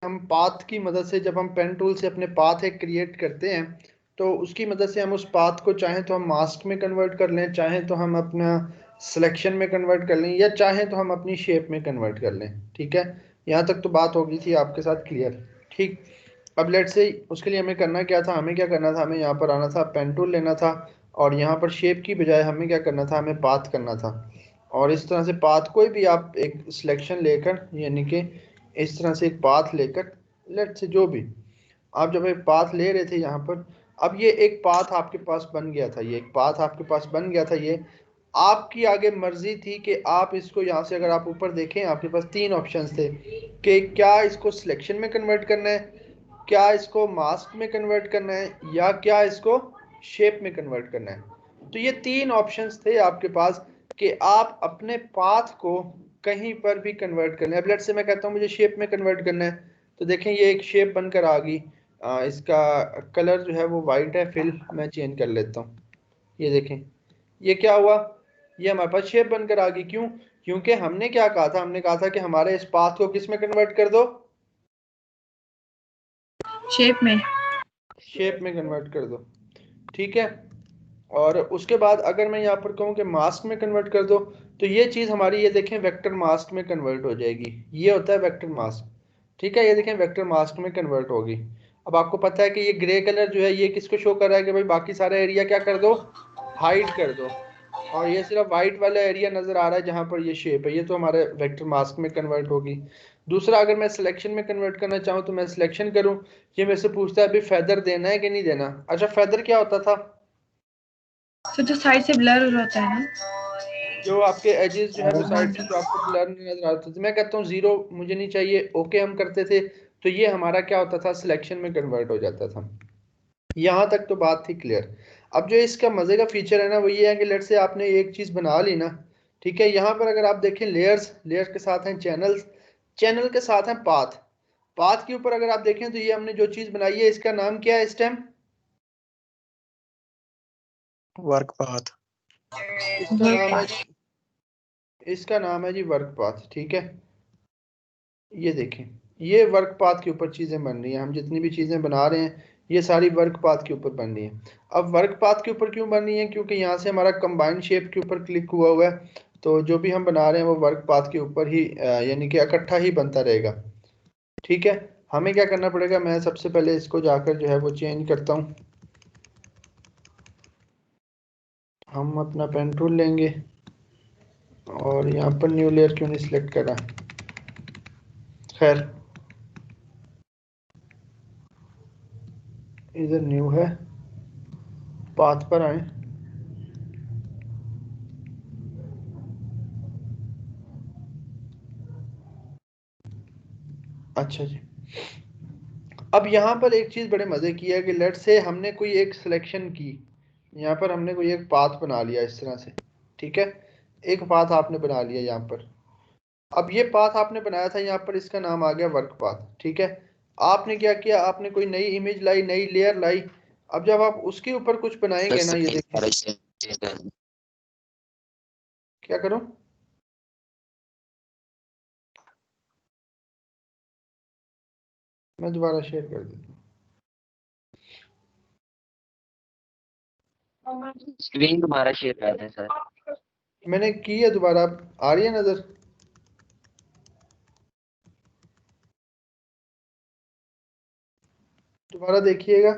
हम पाथ की मदद से, जब हम पेन टूल से अपने पाथ एक क्रिएट करते हैं तो उसकी मदद से हम उस पाथ को चाहें तो हम मास्क में कन्वर्ट कर लें, चाहें तो हम अपना सिलेक्शन में कन्वर्ट कर लें, या चाहें तो हम अपनी शेप में कन्वर्ट कर लें। ठीक है, यहाँ तक तो बात हो गई थी आपके साथ क्लियर। ठीक, अब लेट से उसके लिए हमें करना क्या था, हमें क्या करना था, हमें यहाँ पर आना था, पेन टूल लेना था, और यहाँ पर शेप की बजाय हमें क्या करना था, हमें पाथ करना था। और इस तरह से पाथ कोई भी आप एक सिलेक्शन लेकर, यानी कि इस तरह से एक पाथ लेकर, लेट से जो भी आप जब एक पाथ ले रहे थे यहाँ पर, अब ये एक पाथ आपके पास बन गया था, ये एक पाथ आपके पास बन गया था। ये आपकी आगे मर्जी थी कि आप इसको यहाँ से, अगर आप ऊपर देखें आपके पास तीन ऑप्शंस थे कि क्या इसको सिलेक्शन में कन्वर्ट करना है, क्या इसको मास्क में कन्वर्ट करना है, या क्या इसको शेप में कन्वर्ट करना है। तो ये तीन ऑप्शंस थे आपके पास कि आप अपने पाथ को कहीं पर भी कन्वर्ट करना है। अब लेट से मैं कहता हूँ मुझे शेप में कन्वर्ट करना है, तो देखें ये एक शेप बनकर आ गई। इसका कलर जो है वो वाइट है, फिल मैं चेंज कर लेता हूँ। ये देखें ये क्या हुआ, ये हमारे पास शेप बनकर आ गई। क्यों? क्योंकि हमने क्या कहा था, हमने कहा था कि हमारे इस पाथ को किस में कन्वर्ट कर दो, शेप में। शेप में कन्वर्ट कर दो। ठीक है, और उसके बाद अगर मैं यहाँ पर कहूँ कि मास्क में कन्वर्ट कर दो, तो ये चीज़ हमारी, ये देखें वेक्टर मास्क में कन्वर्ट हो जाएगी। ये होता है वेक्टर मास्क। ठीक है, ये देखें वेक्टर मास्क में कन्वर्ट होगी। अब आपको पता है कि ये ग्रे कलर जो है ये किसको शो कर रहा है कि भाई बाकी सारा एरिया क्या कर दो, हाइड कर दो, और ये सिर्फ वाइट वाला एरिया नजर आ रहा है जहां पर ये शेप है, ये तो हमारे वेक्टर मास्क में कन्वर्ट होगी। दूसरा, अगर मैं सिलेक्शन में कन्वर्ट करना चाहूँ तो मैं सिलेक्शन करूँ, ये मेरे से पूछता है अभी फेदर देना है कि नहीं देना। अच्छा, फेदर क्या होता था, तो जो साइड से ब्लर होता है ना। जो आपके एजेस जो है वो साइड से जो आपको ब्लर नहीं नजर आते थे, मैं कहता हूँ जीरो मुझे नहीं चाहिए, ओके हम करते थे, तो ये हमारा क्या होता था, सिलेक्शन में कन्वर्ट हो जाता था। यहाँ तक तो बात थी क्लियर। अब जो इसका मजे का फीचर है ना वो ये है कि लेट से आपने एक चीज बना ली ना, ठीक है, यहाँ पर अगर आप देखें लेयर्स, लेयर्स के साथ हैं चैनल्स, चैनल के साथ हैं पाथ, पाथ के ऊपर अगर आप देखें तो ये हमने जो चीज बनाई है इसका नाम क्या है इस टाइम, वर्क पाथ। इसका नाम है जी, इसका नाम है जी वर्क पाथ। ठीक है, ये देखें ये वर्क पाथ के ऊपर चीज़ें बन रही हैं, हम जितनी भी चीज़ें बना रहे हैं ये सारी वर्क पाथ के ऊपर बन रही हैं। अब वर्क पाथ के ऊपर क्यों बन रही है, क्योंकि यहाँ से हमारा कंबाइंड शेप के ऊपर क्लिक हुआ हुआ है, तो जो भी हम बना रहे हैं वो वर्क पाथ के ऊपर ही यानी कि इकट्ठा ही बनता रहेगा। ठीक है, हमें क्या करना पड़ेगा, मैं सबसे पहले इसको जाकर जो है वो चेंज करता हूँ। हम अपना पेन टूल लेंगे और यहाँ पर न्यू लेयर क्यों नहीं सिलेक्ट करा, खैर इधर न्यू है, पाथ पर आए। अच्छा जी, अब यहाँ पर एक चीज़ बड़े मज़े की है कि लेट से हमने कोई एक सिलेक्शन की, यहाँ पर हमने कोई एक पाथ बना लिया इस तरह से। ठीक है, एक पाथ आपने बना लिया यहाँ पर। अब ये पाथ आपने बनाया था यहाँ पर, इसका नाम आ गया वर्क पाथ। ठीक है, आपने क्या किया, आपने कोई नई इमेज लाई, नई लेयर लाई। अब जब आप उसके ऊपर कुछ बनाएंगे ना, ये देखिए क्या करूँ, मैं दोबारा शेयर कर देता स्क्रीन दोबारा शेयर कर दें सर। हूँ, मैंने की है दोबारा, आ रही है नज़र, दोबारा देखिएगा।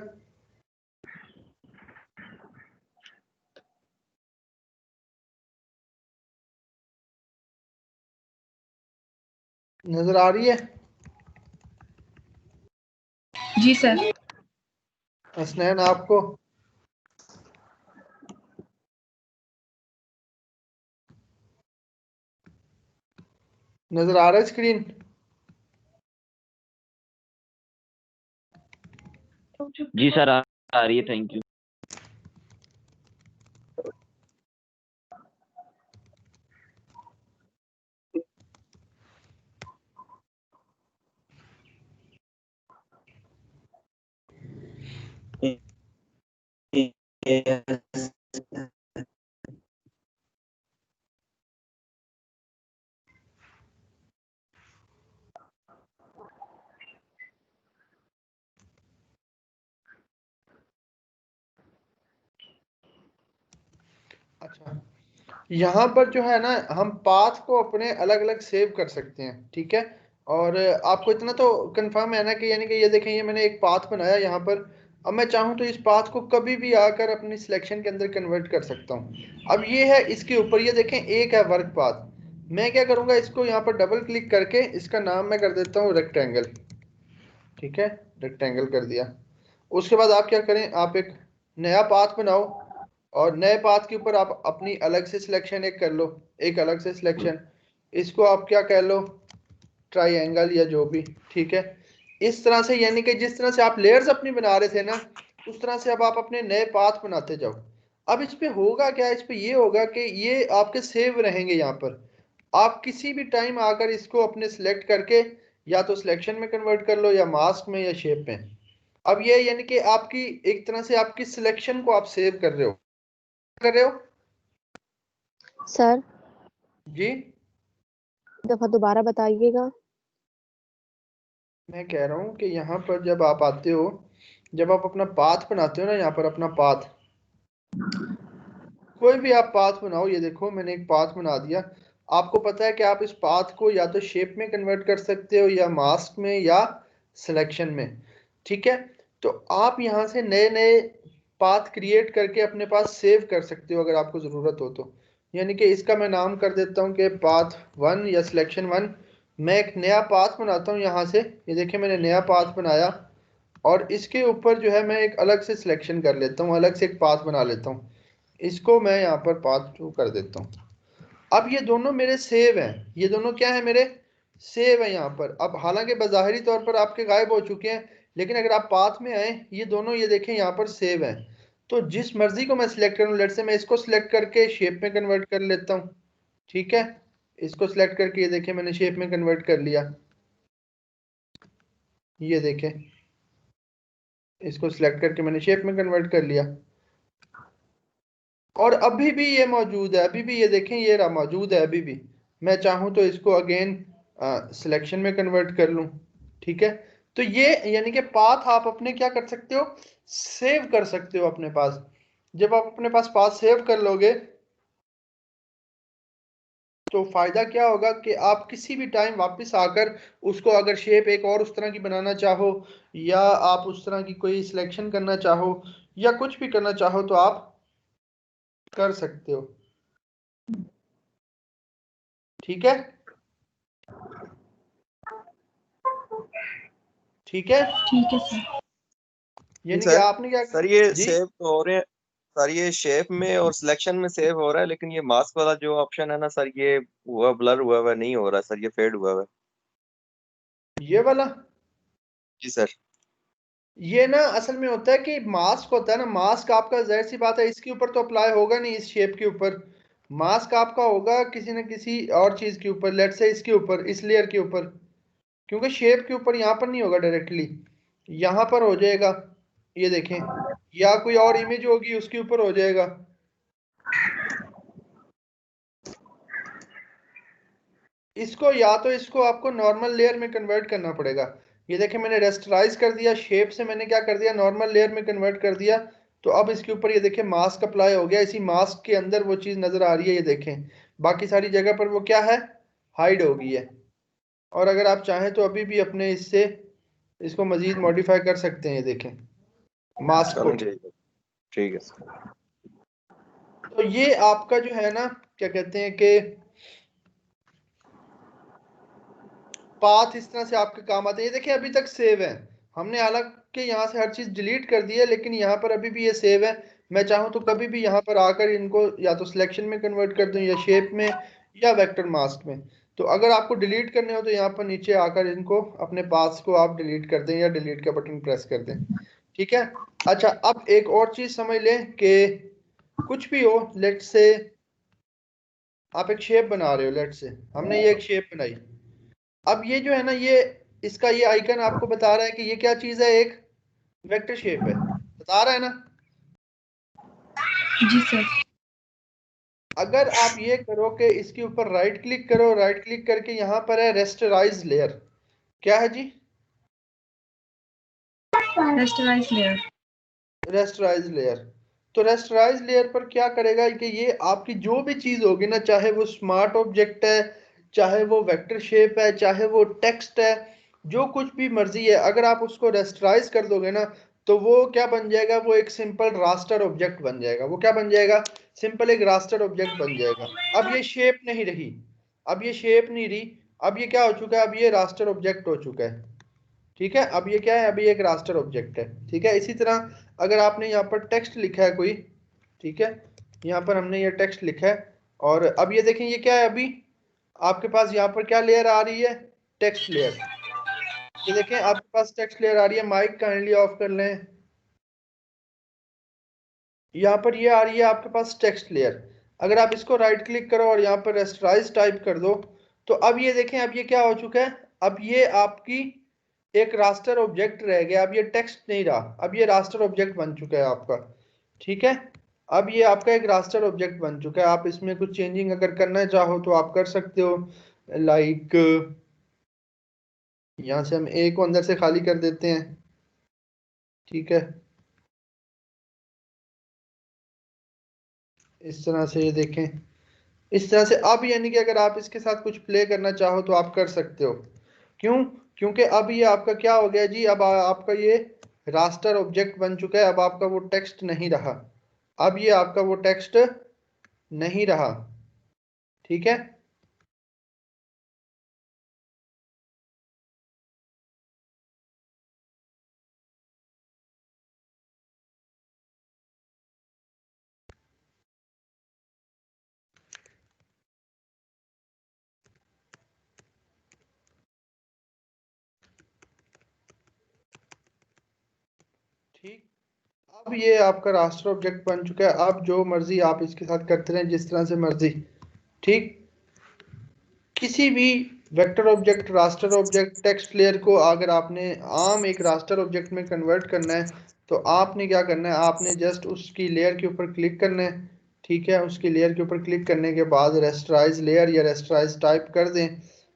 नज़र आ रही है जी सर। हसनैन आपको, नज़र आ रहा है स्क्रीन? जी सर आ रही है, थैंक यू। अच्छा, यहाँ पर जो है ना हम पाथ को अपने अलग अलग सेव कर सकते हैं, ठीक है। और आपको इतना तो कंफर्म है ना कि यानी कि ये देखें, ये मैंने एक पाथ बनाया यहाँ पर। अब मैं चाहूँ तो इस पाथ को कभी भी आकर अपनी सिलेक्शन के अंदर कन्वर्ट कर सकता हूँ। अब ये है इसके ऊपर, ये देखें एक है वर्क पाथ। मैं क्या करूँगा, इसको यहाँ पर डबल क्लिक करके इसका नाम मैं कर देता हूँ रेक्टेंगल, ठीक है। रेक्टेंगल कर दिया। उसके बाद आप क्या करें, आप एक नया पाथ बनाओ और नए पाथ के ऊपर आप अपनी अलग से सिलेक्शन एक कर लो, एक अलग से सिलेक्शन। इसको आप क्या कह लो, ट्राइएंगल या जो भी, ठीक है। इस तरह से यानी कि जिस तरह से आप लेयर्स अपनी बना रहे थे ना, उस तरह से अब आप अपने नए पाथ बनाते जाओ। अब इस पे होगा क्या, इस पे ये होगा कि ये आपके सेव रहेंगे यहाँ पर। आप किसी भी टाइम आकर इसको अपने सिलेक्ट करके या तो सिलेक्शन में कन्वर्ट कर लो या मास्क में या शेप में। अब ये यानी कि आपकी एक तरह से आपकी सिलेक्शन को आप सेव कर रहे हो। सर जी दफा दोबारा बताइएगा। मैं कह रहा हूँ कि यहाँ पर जब आप आते हो, जब आप अपना पाथ बनाते हो ना, यहाँ पर अपना पाथ, कोई भी आप पाथ बनाओ, ये देखो मैंने एक पाथ बना दिया। आपको पता है कि आप इस पाथ को या तो शेप में कन्वर्ट कर सकते हो या मास्क में या सिलेक्शन में, ठीक है। तो आप यहाँ से नए नए पाथ क्रिएट करके अपने पास सेव कर सकते हो अगर आपको ज़रूरत हो तो। यानी कि इसका मैं नाम कर देता हूँ कि पाथ 1 या सिलेक्शन 1। मैं एक नया पाथ बनाता हूँ यहाँ से, ये देखिए मैंने नया पाथ बनाया और इसके ऊपर जो है मैं एक अलग से सिलेक्शन कर लेता हूँ, अलग से एक पाथ बना लेता हूँ। इसको मैं यहाँ पर पाथ 2 कर देता हूँ। अब ये दोनों मेरे सेव हैं, ये दोनों क्या है, मेरे सेव है यहाँ पर। अब हालांकि बज़ाहिरी तौर पर आपके गायब हो चुके हैं, लेकिन अगर आप पाथ में आए, ये दोनों ये देखें यहाँ पर सेव हैं। तो जिस मर्जी को मैं सिलेक्ट करूँ, लेट से मैं इसको सिलेक्ट करके शेप में कन्वर्ट कर लेता हूँ, ठीक है। इसको सिलेक्ट करके ये देखें मैंने शेप में कन्वर्ट कर लिया, ये देखें इसको सिलेक्ट करके मैंने शेप में कन्वर्ट कर लिया। और अभी भी ये मौजूद है, अभी भी ये देखें ये रहा मौजूद है अभी भी। मैं चाहूँ तो इसको अगेन सिलेक्शन में कन्वर्ट कर लूँ, ठीक है। तो ये यानी कि पाथ आप अपने क्या कर सकते हो, सेव कर सकते हो अपने पास। जब आप अपने पास पाथ सेव कर लोगे तो फायदा क्या होगा कि आप किसी भी टाइम वापस आकर उसको, अगर शेप एक और उस तरह की बनाना चाहो या आप उस तरह की कोई सिलेक्शन करना चाहो या कुछ भी करना चाहो तो आप कर सकते हो, ठीक है। ठीक है, ठीक है सर। यानी कि सर आपने क्या सर ये जी, सेव तो हो रहे हैं। सर ये शेप में और सिलेक्शन में सेव हो रहा है, लेकिन ये मास्क वाला जो ऑप्शन है ना सर, ये हुआ ब्लर हुआ हुआ नहीं हो रहा सर, ये फेड हुआ हुआ है। ये वाला, जी सर। ये ना असल में होता है कि मास्क होता है ना, मास्क आपका जाहिर सी बात है इसके ऊपर तो अप्लाई होगा नहीं, इस शेप के ऊपर। मास्क आपका होगा किसी न किसी और चीज के ऊपर, लेट से इसके ऊपर, इस लेयर के ऊपर। क्योंकि शेप के ऊपर यहाँ पर नहीं होगा डायरेक्टली, यहाँ पर हो जाएगा, ये देखें। या कोई और इमेज होगी उसके ऊपर हो जाएगा। इसको या तो इसको आपको नॉर्मल लेयर में कन्वर्ट करना पड़ेगा। ये देखें मैंने रेस्टराइज कर दिया, शेप से मैंने क्या कर दिया, नॉर्मल लेयर में कन्वर्ट कर दिया। तो अब इसके ऊपर ये देखें मास्क अप्लाई हो गया, इसी मास्क के अंदर वो चीज़ नज़र आ रही है, ये देखें। बाकी सारी जगह पर वो क्या है, हाइड हो गई है। और अगर आप चाहें तो अभी भी अपने इससे इसको मजीद मॉडिफाई कर सकते हैं, ये देखें मास्क को। चलें ठीक है सर। तो ये आपका जो है ना, क्या कहते हैं कि पाथ इस तरह से आपके काम आते हैं। ये देखिए अभी तक सेव है, हमने हालांकि यहाँ से हर चीज डिलीट कर दी है, लेकिन यहाँ पर अभी भी ये सेव है। मैं चाहूँ तो कभी भी यहाँ पर आकर इनको या तो सिलेक्शन में कन्वर्ट कर दूं या शेप में या वेक्टर मास्क में। तो अगर आपको डिलीट करने हो तो यहाँ पर नीचे आकर इनको अपने पाथ्स को आप डिलीट कर दें या डिलीट का बटन प्रेस कर दें, ठीक है। अच्छा, अब एक और चीज समझ लें कि कुछ भी हो, लेट से आप एक शेप बना रहे हो, लेट से हमने ये एक शेप बनाई। अब ये जो है ना, ये इसका ये आइकन आपको बता रहा है कि ये क्या चीज है, एक वेक्टर शेप है, बता रहा है ना। जी सर। अगर आप ये करो कि इसके ऊपर राइट क्लिक करो, राइट क्लिक करके यहाँ पर है रेस्टराइज लेयर, क्या है जी, रेस्टराइज लेयर। Rasterise layer. तो रेस्टराइज लेयर पर क्या करेगा कि ये आपकी जो भी चीज होगी ना, चाहे वो स्मार्ट ऑब्जेक्ट है, चाहे वो वेक्टर शेप है, चाहे वो टेक्स्ट है, जो कुछ भी मर्जी है, अगर आप उसको रेस्टराइज कर दोगे ना, तो वो क्या बन जाएगा, वो एक सिंपल रास्टर ऑब्जेक्ट बन जाएगा। वो क्या बन जाएगा, सिंपल एक रास्टर ऑब्जेक्ट बन जाएगा। अब ये शेप नहीं रही, अब ये शेप नहीं रही, अब ये क्या हो चुका है, अब ये रास्टर ऑब्जेक्ट हो चुका है। ठीक है, अब ये क्या है, अभी एक रास्टर ऑब्जेक्ट है। ठीक है, इसी तरह अगर आपने यहाँ पर टेक्स्ट लिखा है कोई, ठीक है, यहाँ पर हमने ये टेक्स्ट लिखा है, और अब ये देखें ये क्या है, अभी आपके पास यहाँ पर क्या लेयर आ रही है, टेक्स्ट लेयर। ये देखें आपके पास टेक्स्ट लेयर आ रही है। माइक काइंडली ऑफ कर लें। यहाँ पर ये आ रही है आपके पास टेक्स्ट लेयर। अगर आप इसको राइट क्लिक करो और यहाँ पर रेस्टराइज टाइप कर दो, तो अब ये देखें, अब ये क्या हो चुका है, अब ये आपकी एक रास्टर ऑब्जेक्ट रह गया, अब ये टेक्स्ट नहीं रहा, अब ये रास्टर ऑब्जेक्ट बन चुका है आपका। ठीक है, अब ये आपका एक रास्टर ऑब्जेक्ट बन चुका है। आप इसमें कुछ चेंजिंग अगर करना चाहो तो आप कर सकते हो। लाइक यहाँ से हम ए को अंदर से खाली कर देते हैं। ठीक है, इस तरह से ये देखें, इस तरह से। अब यानी कि अगर आप इसके साथ कुछ प्ले करना चाहो तो आप कर सकते हो। क्यों, क्योंकि अब ये आपका क्या हो गया जी, अब आपका ये रास्टर ऑब्जेक्ट बन चुका है। अब आपका वो टेक्स्ट नहीं रहा, अब ये आपका वो टेक्स्ट नहीं रहा। ठीक है, ठीक। अब ये आपका रास्टर ऑब्जेक्ट बन चुका है। अब जो मर्जी आप इसके साथ करते रहें, जिस तरह से मर्जी। ठीक, किसी भी vector object, raster object, text layer को अगर आपने आम एक रास्टर ऑब्जेक्ट में कन्वर्ट करना है, तो आपने क्या करना है, आपने जस्ट उसकी लेयर के ऊपर क्लिक करना है। ठीक है, उसकी लेयर के ऊपर क्लिक करने के बाद रेस्टराइज लेयर या रेस्टराइज टाइप कर दें।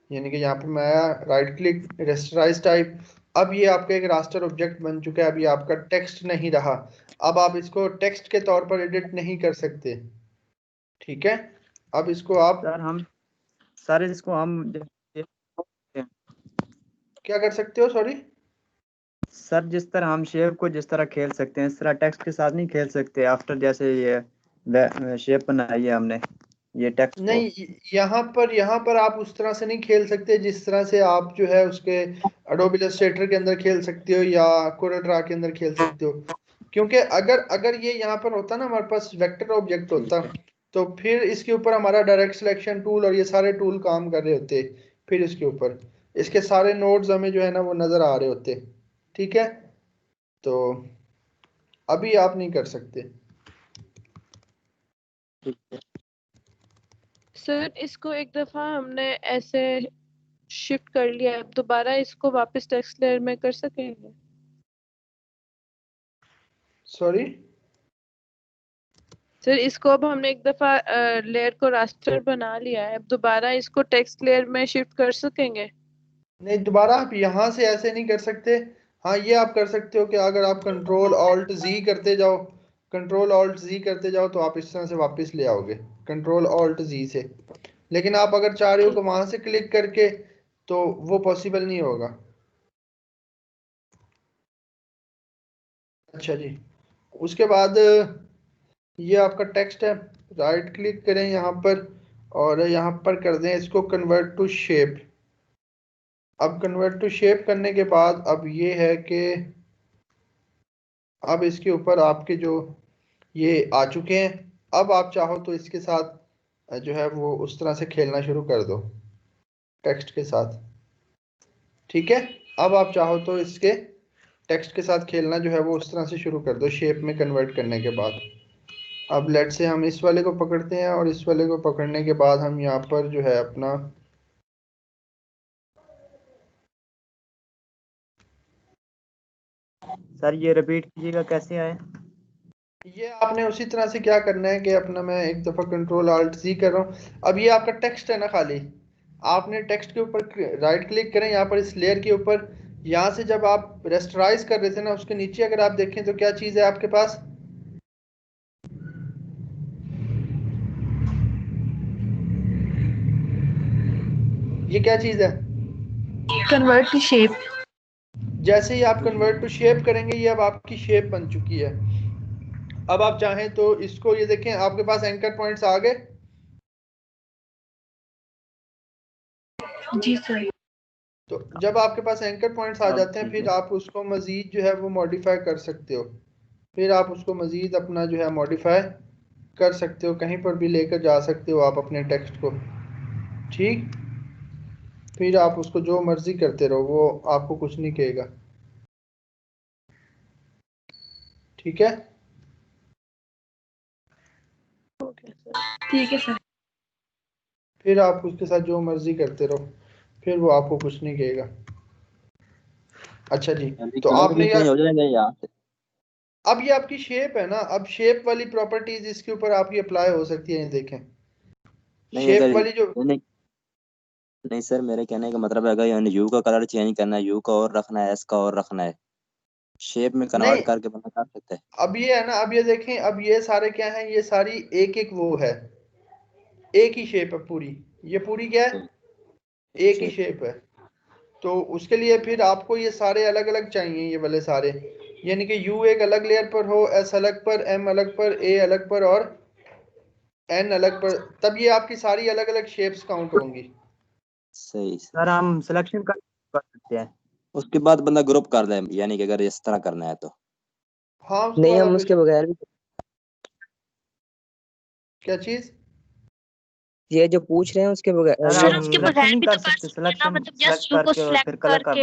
यानी कि यहाँ पर मैं आया, राइट क्लिक, रेस्टराइज टाइप। अब ये आपका एक रास्टर ऑब्जेक्ट बन चुका है, अभी आपका टेक्स्ट नहीं रहा। अब आप इसको टेक्स्ट के तौर पर एडिट नहीं कर सकते। ठीक है, अब इसको आप सर हम सर इसको हम क्या कर सकते हो, सॉरी। सर जिस तरह हम शेप को जिस तरह खेल सकते हैं, इस तरह टेक्स्ट के साथ नहीं खेल सकते। आफ्टर जैसे ये शेप बनाई है हमने, ये टेक्स्ट को। नहीं, यहाँ पर आप उस तरह से नहीं खेल सकते जिस तरह से आप जो है उसके एडोब इलस्ट्रेटर के अंदर खेल सकते हो या कोरल ड्रा के अंदर खेल सकते हो। क्योंकि अगर अगर ये यहाँ पर होता ना, हमारे पास वेक्टर ऑब्जेक्ट होता, तो फिर इसके ऊपर हमारा डायरेक्ट सिलेक्शन टूल और ये सारे टूल काम कर रहे होते। फिर इसके ऊपर इसके सारे नोड्स हमें जो है ना वो नजर आ रहे होते। ठीक है, तो अभी आप नहीं कर सकते। सर इसको एक दफा हमने ऐसे शिफ्ट कर लिया है, अब दोबारा इसको वापस टेक्स्ट लेयर में कर सकेंगे? सॉरी, सर इसको अब हमने एक दफा लेयर को रास्टर बना लिया है, अब दोबारा इसको टेक्स्ट लेयर में शिफ्ट कर सकेंगे? नहीं, दोबारा आप यहाँ से ऐसे नहीं कर सकते। हाँ, ये आप कर सकते हो कि अगर आप कंट्रोल ऑल्ट जी करते जाओ, कंट्रोल ऑल्ट जी करते जाओ, तो आप इस तरह से वापस ले आओगे, कंट्रोल ऑल्ट जी से। लेकिन आप अगर चाह रहे हो कि वहां से क्लिक करके, तो वो पॉसिबल नहीं होगा। अच्छा जी, उसके बाद ये आपका टेक्स्ट है। राइट क्लिक करें यहाँ पर और यहाँ पर कर दें इसको कन्वर्ट टू शेप। अब कन्वर्ट टू शेप करने के बाद अब ये है कि अब इसके ऊपर आपके जो ये आ चुके हैं। अब आप चाहो तो इसके साथ जो है वो उस तरह से खेलना शुरू कर दो टेक्स्ट के साथ। ठीक है, अब आप चाहो तो इसके टेक्स्ट के साथ खेलना जो है वो उस तरह से शुरू कर दो शेप में कन्वर्ट करने के बाद। अब लेट से हम इस वाले को पकड़ते हैं और इस वाले को पकड़ने के बाद हम यहाँ पर जो है अपना सर ये रिपीट कीजिएगा कैसे आए। ये आपने उसी तरह से क्या करना है कि अपना, मैं एक दफ़ा कंट्रोल आल्ट सी कर रहा हूँ। अब ये आपका टेक्स्ट है ना, खाली आपने टेक्स्ट के ऊपर राइट क्लिक करें यहाँ पर इस लेयर के ऊपर। यहाँ से जब आप रेस्टराइज कर रहे थे ना, उसके नीचे अगर आप देखें तो क्या चीज़ है आपके पास, ये क्या चीज है? Convert to shape. जैसे ही आप कन्वर्ट टू शेप करेंगे ये अब आपकी शेप बन चुकी है। अब आप चाहें तो इसको, ये देखें आपके पास एंकर पॉइंट्स आ गए। जी सर। तो जब आपके पास एंकर पॉइंट्स आ जाते हैं फिर आप उसको मजीद जो है वो मॉडिफाई कर सकते हो। फिर आप उसको मजीद अपना जो है मॉडिफाई कर सकते हो, कहीं पर भी लेकर जा सकते हो आप अपने टेक्स्ट को। ठीक, फिर आप उसको जो मर्जी करते रहो, वो आपको कुछ नहीं कहेगा। ठीक है, ठीक है सर। फिर आप उसके साथ जो मर्जी करते रहो, फिर वो आपको कुछ नहीं कहेगा। अच्छा जी, तो आपने चेंज हो जाएगा यहाँ से। अब ये आपकी शेप है ना, अब शेप वाली प्रॉपर्टीज इसके ऊपर आपकी अप्लाई हो सकती है। ये देखें नहीं शेप अगर वाली जो, नहीं सर, मेरे कहने का मतलब है अगर यानी यू का कलर चेंज करना है, यू का और रखना है, एस का और रखना है, शेप में नहीं कन्वर्ट करके बंदा कर सकता है। अब ये है ना, अब ये देखें, अब ये सारे क्या हैं, ये सारी एक एक वो है, एक ही शेप है पूरी। ये पूरी क्या है? एक ही शेप है। तो उसके लिए फिर आपको ये सारे अलग अलग चाहिए, ये वाले सारे, यानी कि यू एक अलग लेयर पर हो, एस अलग पर, एम अलग पर, ए अलग पर और एन अलग पर, तब ये आपकी सारी अलग अलग शेप्स काउंट होंगी। सही सर हम सिलेक्शन कर सकते हैं। उसके बाद बंदा ग्रुप कर दे, यानी कि अगर इस तरह करना है तो। हाँ नहीं, हम उसके बगैर भी क्या चीज? ये जो पूछ रहे हैं उसके बगैर सर ये हम हम सिलेक्शन नहीं कर सकते, सिलेक्शन सेलेक्ट करके और फिर कलर कर।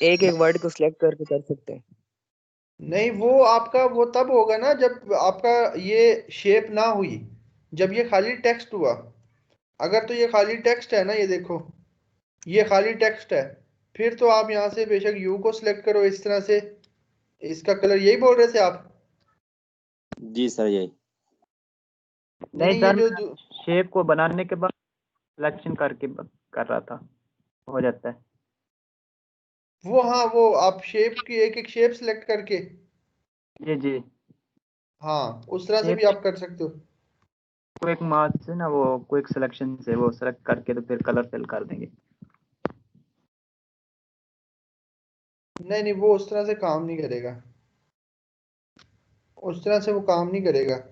एक एक वर्ड को सिलेक्ट करके कर सकते हैं। नहीं, वो आपका वो तब होगा ना जब आपका ये शेप ना हुई, जब ये खाली टेक्स्ट हुआ। अगर तो ये खाली टेक्स्ट है ना, ये देखो ये खाली टेक्स्ट है, फिर तो आप यहाँ से बेशक यू को सिलेक्ट करो इस तरह से, इसका कलर, यही बोल रहे थे आप? जी सर यही। नहीं नहीं, ये सर, जो शेप को बनाने के बाद सिलेक्शन करके कर रहा था, हो जाता है। वो, हाँ वो आप शेप की एक एक शेप सिलेक्ट करके, जी जी, हाँ उस तरह से शेप भी आप कर सकते हो। क्विक मार्क से ना, वो क्विक सिलेक्शन से वो सेलेक्ट करके तो फिर कलर फिल कर देंगे। नहीं नहीं, वो उस तरह से काम नहीं करेगा, उस तरह से वो काम नहीं करेगा।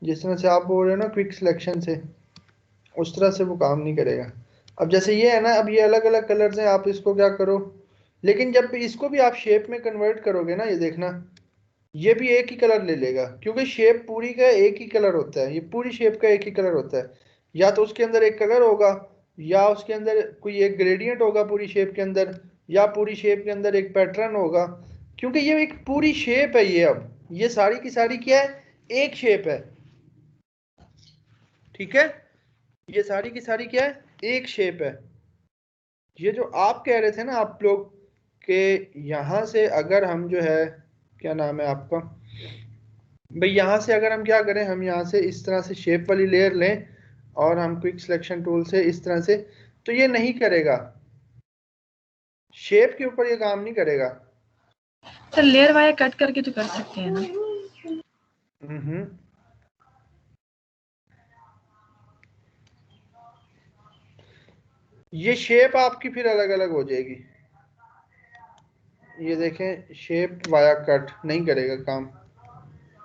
जिस तरह से आप बोल रहे हो ना क्विक सिलेक्शन से, उस तरह से वो काम नहीं करेगा। अब जैसे ये है ना, अब ये अलग अलग कलर्स हैं, आप इसको क्या करो, लेकिन जब भी इसको भी आप शेप में कन्वर्ट करोगे ना, ये देखना ये भी एक ही कलर ले लेगा, क्योंकि शेप पूरी का एक ही कलर होता है, ये पूरी शेप का एक ही कलर होता है। या तो उसके अंदर एक कलर होगा, या उसके अंदर कोई एक ग्रेडियंट होगा पूरी शेप के अंदर, या पूरी शेप के अंदर एक पैटर्न होगा, क्योंकि ये एक पूरी शेप है। ये अब ये सारी की सारी क्या है? एक शेप है। ठीक है, ये सारी की सारी क्या है? एक शेप है। ये जो आप कह रहे थे ना आप लोग, कि यहाँ से अगर हम जो है, क्या नाम है आपका भाई, यहाँ से अगर हम क्या करें, हम यहाँ से इस तरह से शेप वाली लेयर लें और हम क्विक सिलेक्शन टूल से इस तरह से, तो ये नहीं करेगा, शेप के ऊपर ये काम नहीं करेगा। सर लेयर वायर कट करके तो कर सकते हैं ना? ये शेप आपकी फिर अलग अलग हो जाएगी। ये देखें, शेप वाया कट नहीं करेगा काम।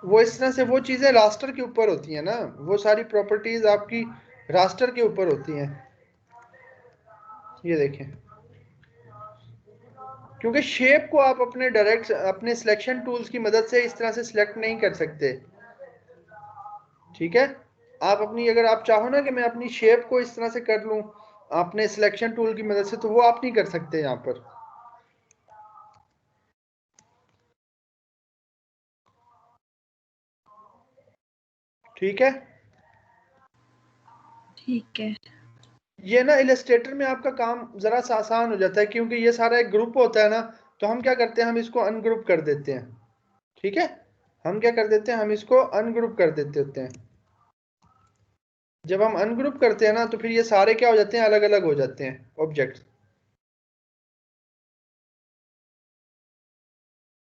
वो इस तरह से वो चीजें रास्टर के ऊपर होती हैं ना, वो सारी प्रॉपर्टीज आपकी रास्टर के ऊपर होती हैं। ये देखें, क्योंकि शेप को आप अपने डायरेक्ट अपने सिलेक्शन टूल्स की मदद से इस तरह से सिलेक्ट नहीं कर सकते। ठीक है, आप अपनी, अगर आप चाहो ना कि मैं अपनी शेप को इस तरह से कर लूं अपने सिलेक्शन टूल की मदद से, तो वो आप नहीं कर सकते यहाँ पर। ठीक है, ठीक है। ये ना इलस्ट्रेटर में आपका काम जरा सा आसान हो जाता है, क्योंकि ये सारा एक ग्रुप होता है ना, तो हम क्या करते हैं, हम इसको अनग्रुप कर देते हैं। ठीक है, हम क्या कर देते हैं, हम इसको अनग्रुप कर देते होते हैं। जब हम अनग्रुप करते हैं ना, तो फिर ये सारे क्या हो जाते हैं, अलग अलग हो जाते हैं ऑब्जेक्ट।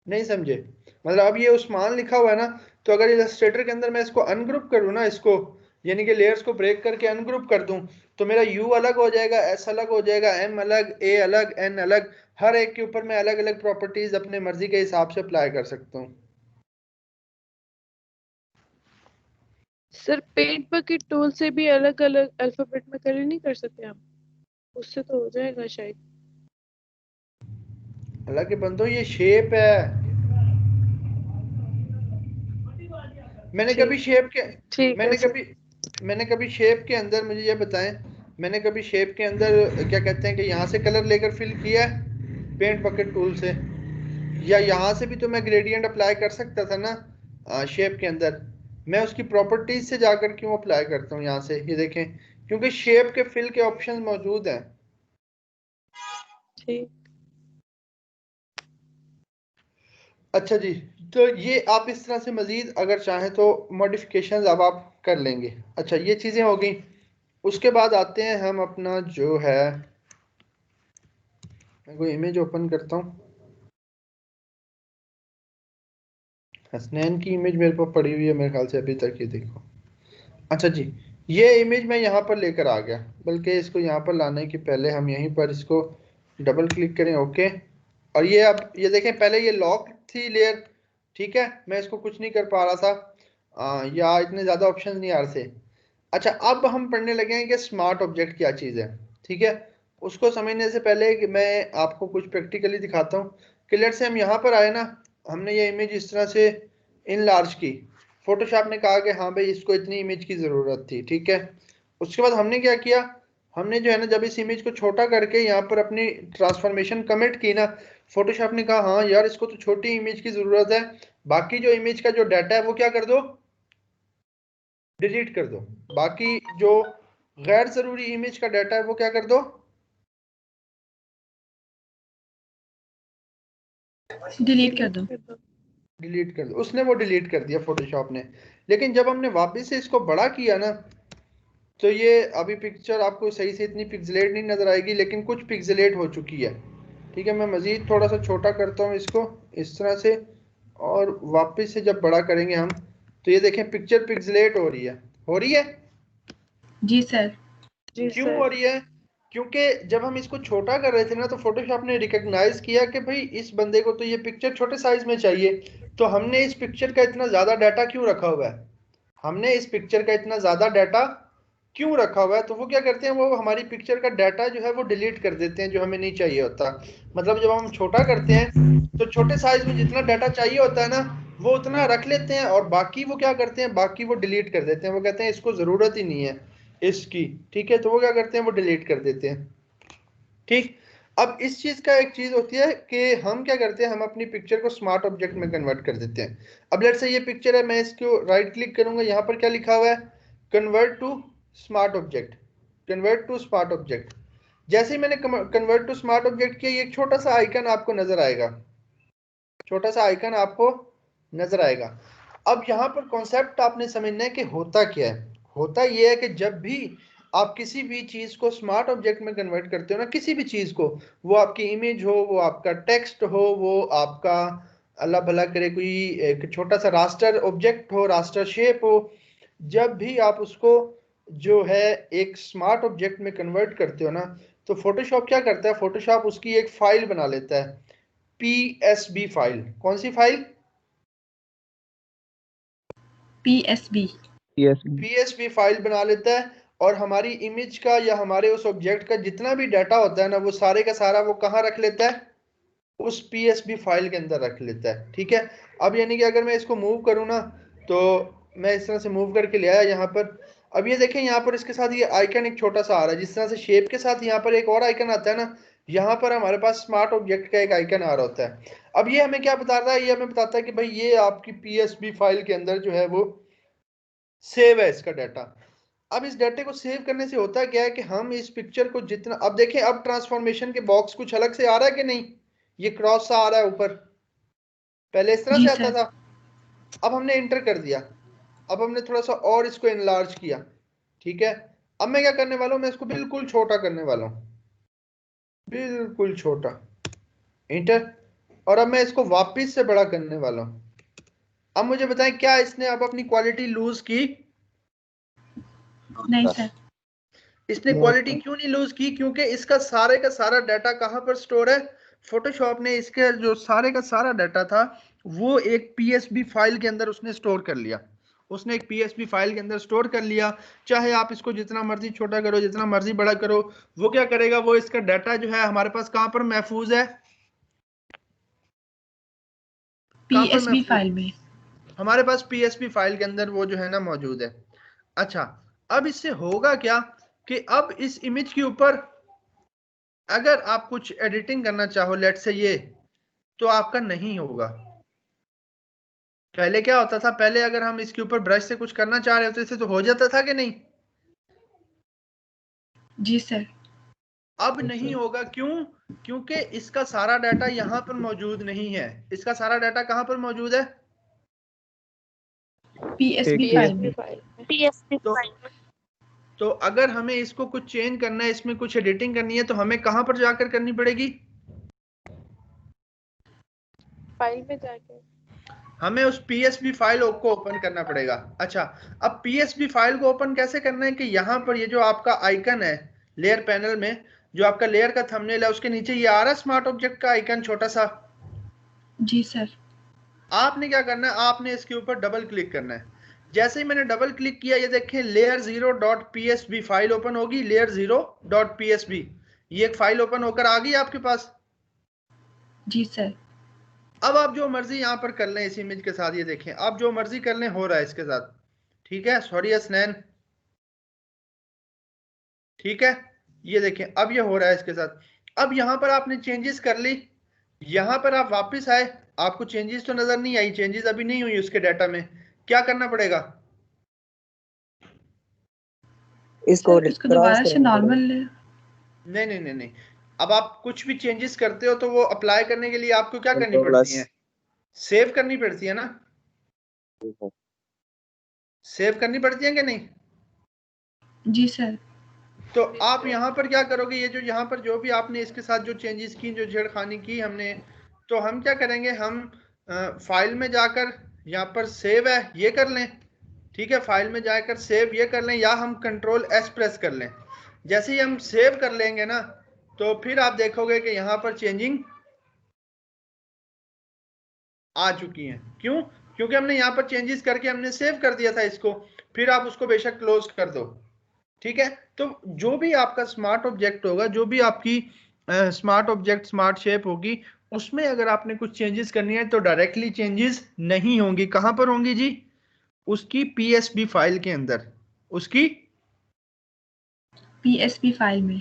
नहीं समझे? मतलब अब ये उस्मान लिखा हुआ है ना, तो अगर इलस्ट्रेटर के अंदर मैं इसको अनग्रुप करूँ ना, इसको यानी कि लेयर्स को ब्रेक करके अनग्रुप कर दूं, तो मेरा यू अलग हो जाएगा, एस अलग हो जाएगा, एम अलग, ए अलग, एन अलग, हर एक के ऊपर मैं अलग अलग प्रॉपर्टीज अपने मर्जी के हिसाब से अप्लाई कर सकता हूँ। सर पेंट बकेट टूल से भी अलग अलग अल्फाबेट में कलर नहीं कर सकते हम? उससे तो हो जाएगा शायद। हालांकि बंदो ये शेप है, मैंने ठीक कभी शेप के ठीक है मैंने सर। कभी मैंने कभी शेप के अंदर, मुझे ये बताएं, मैंने कभी शेप के अंदर क्या कहते हैं कि यहाँ से कलर लेकर फिल किया है पेंट बकेट टूल से, या यहाँ से भी तो मैं ग्रेडियंट अप्लाई कर सकता था ना शेप के अंदर। मैं उसकी प्रॉपर्टीज से जाकर क्यों अप्लाई करता हूँ यहाँ से, ये देखें, क्योंकि शेप के फिल के ऑप्शन मौजूद हैं। ठीक। अच्छा जी, तो ये आप इस तरह से मजीद अगर चाहें तो मॉडिफिकेशंस अब आप कर लेंगे। अच्छा ये चीज़ें हो गई, उसके बाद आते हैं हम अपना जो है, मैं कोई इमेज ओपन करता हूँ, हसनैन की इमेज मेरे पास पड़ी हुई है मेरे ख्याल से अभी तक, ये देखो। अच्छा जी, ये इमेज मैं यहाँ पर लेकर आ गया, बल्कि इसको यहाँ पर लाने के पहले हम यहीं पर इसको डबल क्लिक करें, ओके। और ये अब ये देखें, पहले ये लॉक थी लेयर, ठीक है, मैं इसको कुछ नहीं कर पा रहा था, या इतने ज़्यादा ऑप्शन नहीं आ रहे थे। अच्छा अब हम पढ़ने लगे हैं कि स्मार्ट ऑब्जेक्ट क्या चीज़ है, ठीक है। उसको समझने से पहले कि मैं आपको कुछ प्रैक्टिकली दिखाता हूँ। क्लियर से हम यहाँ पर आए ना, हमने ये इमेज इस तरह से इनलार्ज की, फोटोशॉप ने कहा कि हाँ भाई इसको इतनी इमेज की ज़रूरत थी, ठीक है। उसके बाद हमने क्या किया, हमने जो है ना जब इस इमेज को छोटा करके यहाँ पर अपनी ट्रांसफॉर्मेशन कमिट की ना, फोटोशॉप ने कहा हाँ यार इसको तो छोटी इमेज की ज़रूरत है, बाकी जो इमेज का जो डाटा है वो क्या कर दो, डिलीट कर दो, बाकी जो गैर ज़रूरी इमेज का डाटा है वो क्या कर दो, डिलीट कर दो। डिलीट कर दो। उसने वो डिलीट कर दिया फोटोशॉप ने। लेकिन जब हमने वापस से इसको बड़ा किया ना, तो ये अभी पिक्चर आपको सही से इतनी पिक्सलेट नहीं नजर आएगी, लेकिन कुछ पिक्सलेट हो चुकी है, ठीक है। मैं मजीद थोड़ा सा छोटा करता हूँ इसको इस तरह से, और वापस से जब बड़ा करेंगे हम, तो ये देखें पिक्चर पिक्सलेट हो रही है, हो रही है। जी सर। जी क्यों सर। हो रही है, क्योंकि जब हम इसको छोटा कर रहे थे ना, तो फोटोशॉप ने रिकॉग्नाइज किया कि भाई इस बंदे को तो ये पिक्चर छोटे साइज में चाहिए, तो हमने इस पिक्चर का इतना ज्यादा डाटा क्यों रखा हुआ है, हमने इस पिक्चर का इतना ज्यादा डाटा क्यों रखा हुआ है। तो वो क्या करते हैं, वो हमारी पिक्चर का डाटा जो है वो डिलीट कर देते हैं जो हमें नहीं चाहिए होता। मतलब जब हम छोटा करते हैं तो छोटे साइज में जितना डाटा चाहिए होता है ना, वो उतना रख लेते हैं, और बाकी वो क्या करते हैं, बाकी वो डिलीट कर देते हैं, वो कहते हैं इसको जरूरत ही नहीं है इसकी, ठीक है। तो वो क्या करते हैं, वो डिलीट कर देते हैं, ठीक। अब इस चीज का एक चीज होती है कि हम क्या करते हैं, हम अपनी पिक्चर को स्मार्ट ऑब्जेक्ट में कन्वर्ट कर देते हैं। अब लेट्स से ये पिक्चर है, मैं इसको राइट क्लिक करूंगा, यहाँ पर क्या लिखा हुआ है, convert to smart object, convert to smart object. जैसे ही मैंने कन्वर्ट टू स्मार्ट ऑब्जेक्ट किया, ये एक छोटा सा आइकन आपको नजर आएगा, छोटा सा आइकन आपको नजर आएगा। अब यहाँ पर कॉन्सेप्ट आपने समझना है कि होता क्या है। होता ये है कि जब भी आप किसी भी चीज को स्मार्ट ऑब्जेक्ट में कन्वर्ट करते हो ना, किसी भी चीज को, वो आपकी इमेज हो, वो आपका टेक्स्ट हो, वो आपका अल्लाह भला करे कोई एक छोटा सा रास्टर ऑब्जेक्ट हो, रास्टर शेप हो, जब भी आप उसको जो है एक स्मार्ट ऑब्जेक्ट में कन्वर्ट करते हो ना, तो फोटोशॉप क्या करता है, फोटोशॉप उसकी एक फाइल बना लेता है, पीएसबी फाइल। कौन सी फाइल, PSB। पीएसबी फाइल बना लेता है, और हमारी इमेज का या हमारे उस ऑब्जेक्ट का जितना भी डाटा होता है ना, वो सारे का सारा वो कहाँ रख लेता है, उस पीएसबी फाइल के अंदर रख लेता है, ठीक है। अब यानी कि अगर मैं इसको मूव करूँ ना, तो मैं इस तरह से मूव करके ले आया यहाँ पर। अब ये देखें यहाँ पर इसके साथ ये आइकन एक छोटा सा आ रहा है, जिस तरह से शेप के साथ यहाँ पर एक और आइकन आता है ना, यहाँ पर हमारे पास स्मार्ट ऑब्जेक्ट का एक आइकन आ रहा होता है। अब ये हमें क्या बता रहा है, ये हमें बताता है कि भाई ये आपकी पीएसबी फाइल के अंदर जो है वो सेव है इसका डाटा। अब इस डाटे को सेव करने से होता क्या है कि हम इस पिक्चर को जितना, अब देखें अब ट्रांसफॉर्मेशन के बॉक्स कुछ अलग से आ रहा है कि नहीं, ये क्रॉस सा आ रहा है ऊपर, पहले इस तरह जी से आता सर। था, अब हमने इंटर कर दिया, अब हमने थोड़ा सा और इसको इनलार्ज किया, ठीक है। अब मैं क्या करने वाला हूं, मैं इसको बिल्कुल छोटा करने वाला हूं, बिल्कुल छोटा, इंटर। और अब मैं इसको वापस से बड़ा करने वाला हूं। अब मुझे बताएं क्या इसने अब अपनी क्वालिटी लूज की, नहीं सर। इसने क्वालिटी क्यों नहीं लूज की? क्योंकि इसका सारे का सारा डाटा कहाँ पर स्टोर है? फोटोशॉप ने इसके जो सारे का सारा डाटा था वो एक पीएसबी फाइल के अंदर उसने स्टोर कर लिया। उसने एक पीएसबी फाइल के अंदर स्टोर कर लिया। चाहे आप इसको जितना मर्जी छोटा करो, जितना मर्जी बड़ा करो, वो क्या करेगा? वो इसका डाटा जो है हमारे पास कहाँ पर महफूज है? पीएसबी फाइल में। हमारे पास पीएसबी फाइल के अंदर वो जो है ना मौजूद है। अच्छा, अब इससे होगा क्या कि अब इस इमेज के ऊपर अगर आप कुछ एडिटिंग करना चाहो, लेट से ये, तो आपका नहीं होगा। पहले क्या होता था? पहले अगर हम इसके ऊपर ब्रश से कुछ करना चाह रहे होते थे तो हो जाता था कि नहीं? जी सर। अब नहीं होगा। क्यों? क्योंकि इसका सारा डाटा यहाँ पर मौजूद नहीं है। इसका सारा डाटा कहाँ पर मौजूद है? पीएसबी फाइल में। तो अगर हमें इसको कुछ चेंज करना है, इसमें कुछ एडिटिंग करनी है, तो हमें कहां पर जाकर करनी पड़ेगी? फाइल में जाके हमें उस पीएसबी फाइल को ओपन करना पड़ेगा। अच्छा, अब पीएसबी फाइल को ओपन कैसे करना है कि यहाँ पर ये जो आपका आइकन है लेयर पैनल में, जो आपका लेयर का थंबनेल है, उसके नीचे ये आ रहा है स्मार्ट ऑब्जेक्ट का आइकन छोटा सा। जी सर। आपने क्या करना है? आपने इसके ऊपर डबल क्लिक करना है। जैसे ही मैंने डबल क्लिक किया, ये देखें लेयर 0.psb फाइल ओपन होगी। लेयर 0.psb ये एक फाइल ओपन होकर आ गई आपके पास। जी सर। अब आप जो मर्जी यहां पर कर लें इस इमेज के साथ। ये देखें, आप जो मर्जी कर लें, हो रहा है इसके साथ। ठीक है, सॉरी असनैन, ठीक है, ये देखें अब ये हो रहा है इसके साथ। अब यहां पर आपने चेंजेस कर ली, यहां पर आप वापस आए, आपको चेंजेस तो नजर नहीं आई, चेंजेस अभी नहीं हुई उसके डाटा में। क्या करना पड़ेगा? इसको दोबारा से नॉर्मल। नहीं नहीं नहीं नहीं, अब आप कुछ भी चेंजेस करते हो तो वो अप्लाई करने के लिए आपको क्या करनी पड़ती है? सेव करनी पड़ती है ना? सेव करनी पड़ती है कि नहीं? जी सर। तो आप यहाँ पर क्या करोगे? ये जो यहाँ पर जो भी आपने इसके साथ जो चेंजेस की, जो छेड़खानी की हमने, तो हम क्या करेंगे? हम फाइल में जाकर यहाँ पर सेव है ये कर लें। ठीक है, फाइल में जाकर सेव ये कर लें, या हम कंट्रोल एस प्रेस कर लें। जैसे ही हम सेव कर लेंगे ना, तो फिर आप देखोगे कि यहाँ पर चेंजिंग आ चुकी हैं। क्यों? क्योंकि हमने यहाँ पर चेंजेस करके हमने सेव कर दिया था इसको। फिर आप उसको बेशक क्लोज कर दो। ठीक है, तो जो भी आपका स्मार्ट ऑब्जेक्ट होगा, जो भी आपकी स्मार्ट ऑब्जेक्ट स्मार्ट शेप होगी, उसमें अगर आपने कुछ चेंजेस करनी है तो डायरेक्टली चेंजेस नहीं होंगी। कहां पर होंगी जी? उसकी पीएसबी फाइल के अंदर, उसकी पीएसबी फाइल में।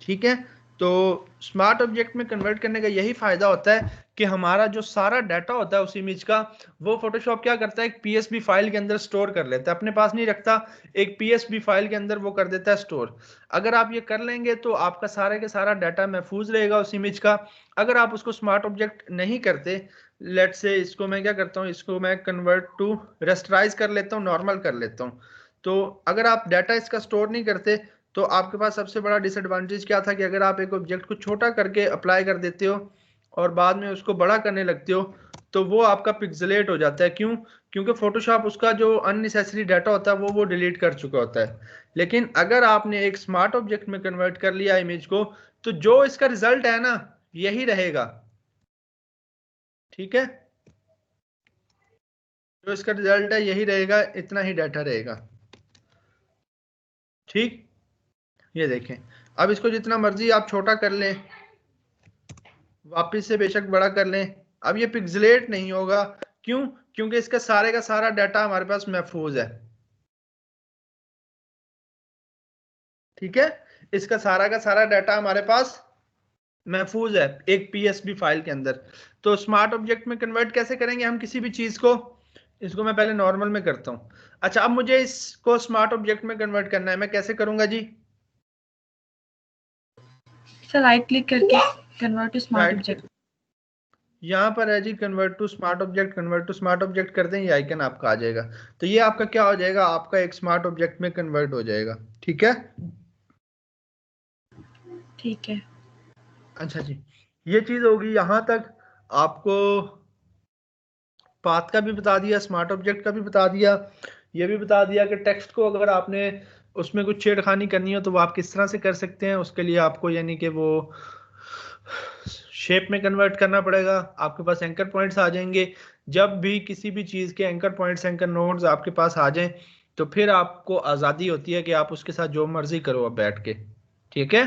ठीक है, तो स्मार्ट ऑब्जेक्ट में कन्वर्ट करने का यही फायदा होता है कि हमारा जो सारा डाटा होता है उस इमेज का, वो फोटोशॉप क्या करता है? एक पीएसबी फाइल के अंदर स्टोर कर लेता है, अपने पास नहीं रखता, एक पीएसबी फाइल के अंदर वो कर देता है स्टोर। अगर आप ये कर लेंगे तो आपका सारे के सारा डाटा महफूज रहेगा उस इमेज का। अगर आप उसको स्मार्ट ऑब्जेक्ट नहीं करते, लेट से इसको मैं क्या करता हूँ, इसको मैं कन्वर्ट टू रेस्टराइज कर लेता हूँ, नॉर्मल कर लेता हूँ। तो अगर आप डाटा इसका स्टोर नहीं करते तो आपके पास सबसे बड़ा डिसएडवांटेज क्या था कि अगर आप एक ऑब्जेक्ट को छोटा करके अप्लाई कर देते हो और बाद में उसको बड़ा करने लगते हो, तो वो आपका पिक्सेलेट हो जाता है। क्यों? क्योंकि फोटोशॉप उसका जो अननेसेसरी डाटा होता है वो डिलीट कर चुका होता है। लेकिन अगर आपने एक स्मार्ट ऑब्जेक्ट में कन्वर्ट कर लिया इमेज को, तो जो इसका रिजल्ट है ना, यही रहेगा। ठीक है, जो इसका रिजल्ट है यही रहेगा, इतना ही डाटा रहेगा। ठीक, ये देखें, अब इसको जितना मर्जी आप छोटा कर लें, वापिस से बेशक बड़ा कर लें, अब ये पिक्सेलेट नहीं होगा। क्यों? क्योंकि इसका सारे का सारा डाटा हमारे पास महफूज है। ठीक है, इसका सारा का सारा डाटा हमारे पास महफूज है एक पीएसबी फाइल के अंदर। तो स्मार्ट ऑब्जेक्ट में कन्वर्ट कैसे करेंगे हम किसी भी चीज को? इसको मैं पहले नॉर्मल में करता हूं। अच्छा, अब मुझे इसको स्मार्ट ऑब्जेक्ट में कन्वर्ट करना है, मैं कैसे करूंगा जी? सर राइट क्लिक करके कन्वर्ट टू स्मार्ट ऑब्जेक्ट, यहाँ पर है जी convert to smart object. Convert to smart object कर दें, ये आइकन आपका आ जाएगा। तो ये आपका क्या हो जाएगा? आपका एक स्मार्ट ऑब्जेक्ट में कन्वर्ट हो जाएगा। ठीक है, ठीक है। अच्छा जी, ये चीज होगी। यहां तक आपको पाथ का भी बता दिया, स्मार्ट ऑब्जेक्ट का भी बता दिया, ये भी बता दिया कि टेक्स्ट को अगर आपने उसमें कुछ छेड़खानी करनी हो तो वो आप किस तरह से कर सकते हैं, उसके लिए आपको यानी कि वो शेप में कन्वर्ट करना पड़ेगा। आपके पास एंकर पॉइंट्स आ जाएंगे। जब भी किसी भी चीज़ के एंकर पॉइंट्स, एंकर नोड्स आपके पास आ जाएं तो फिर आपको आज़ादी होती है कि आप उसके साथ जो मर्जी करो अब बैठ के। ठीक है,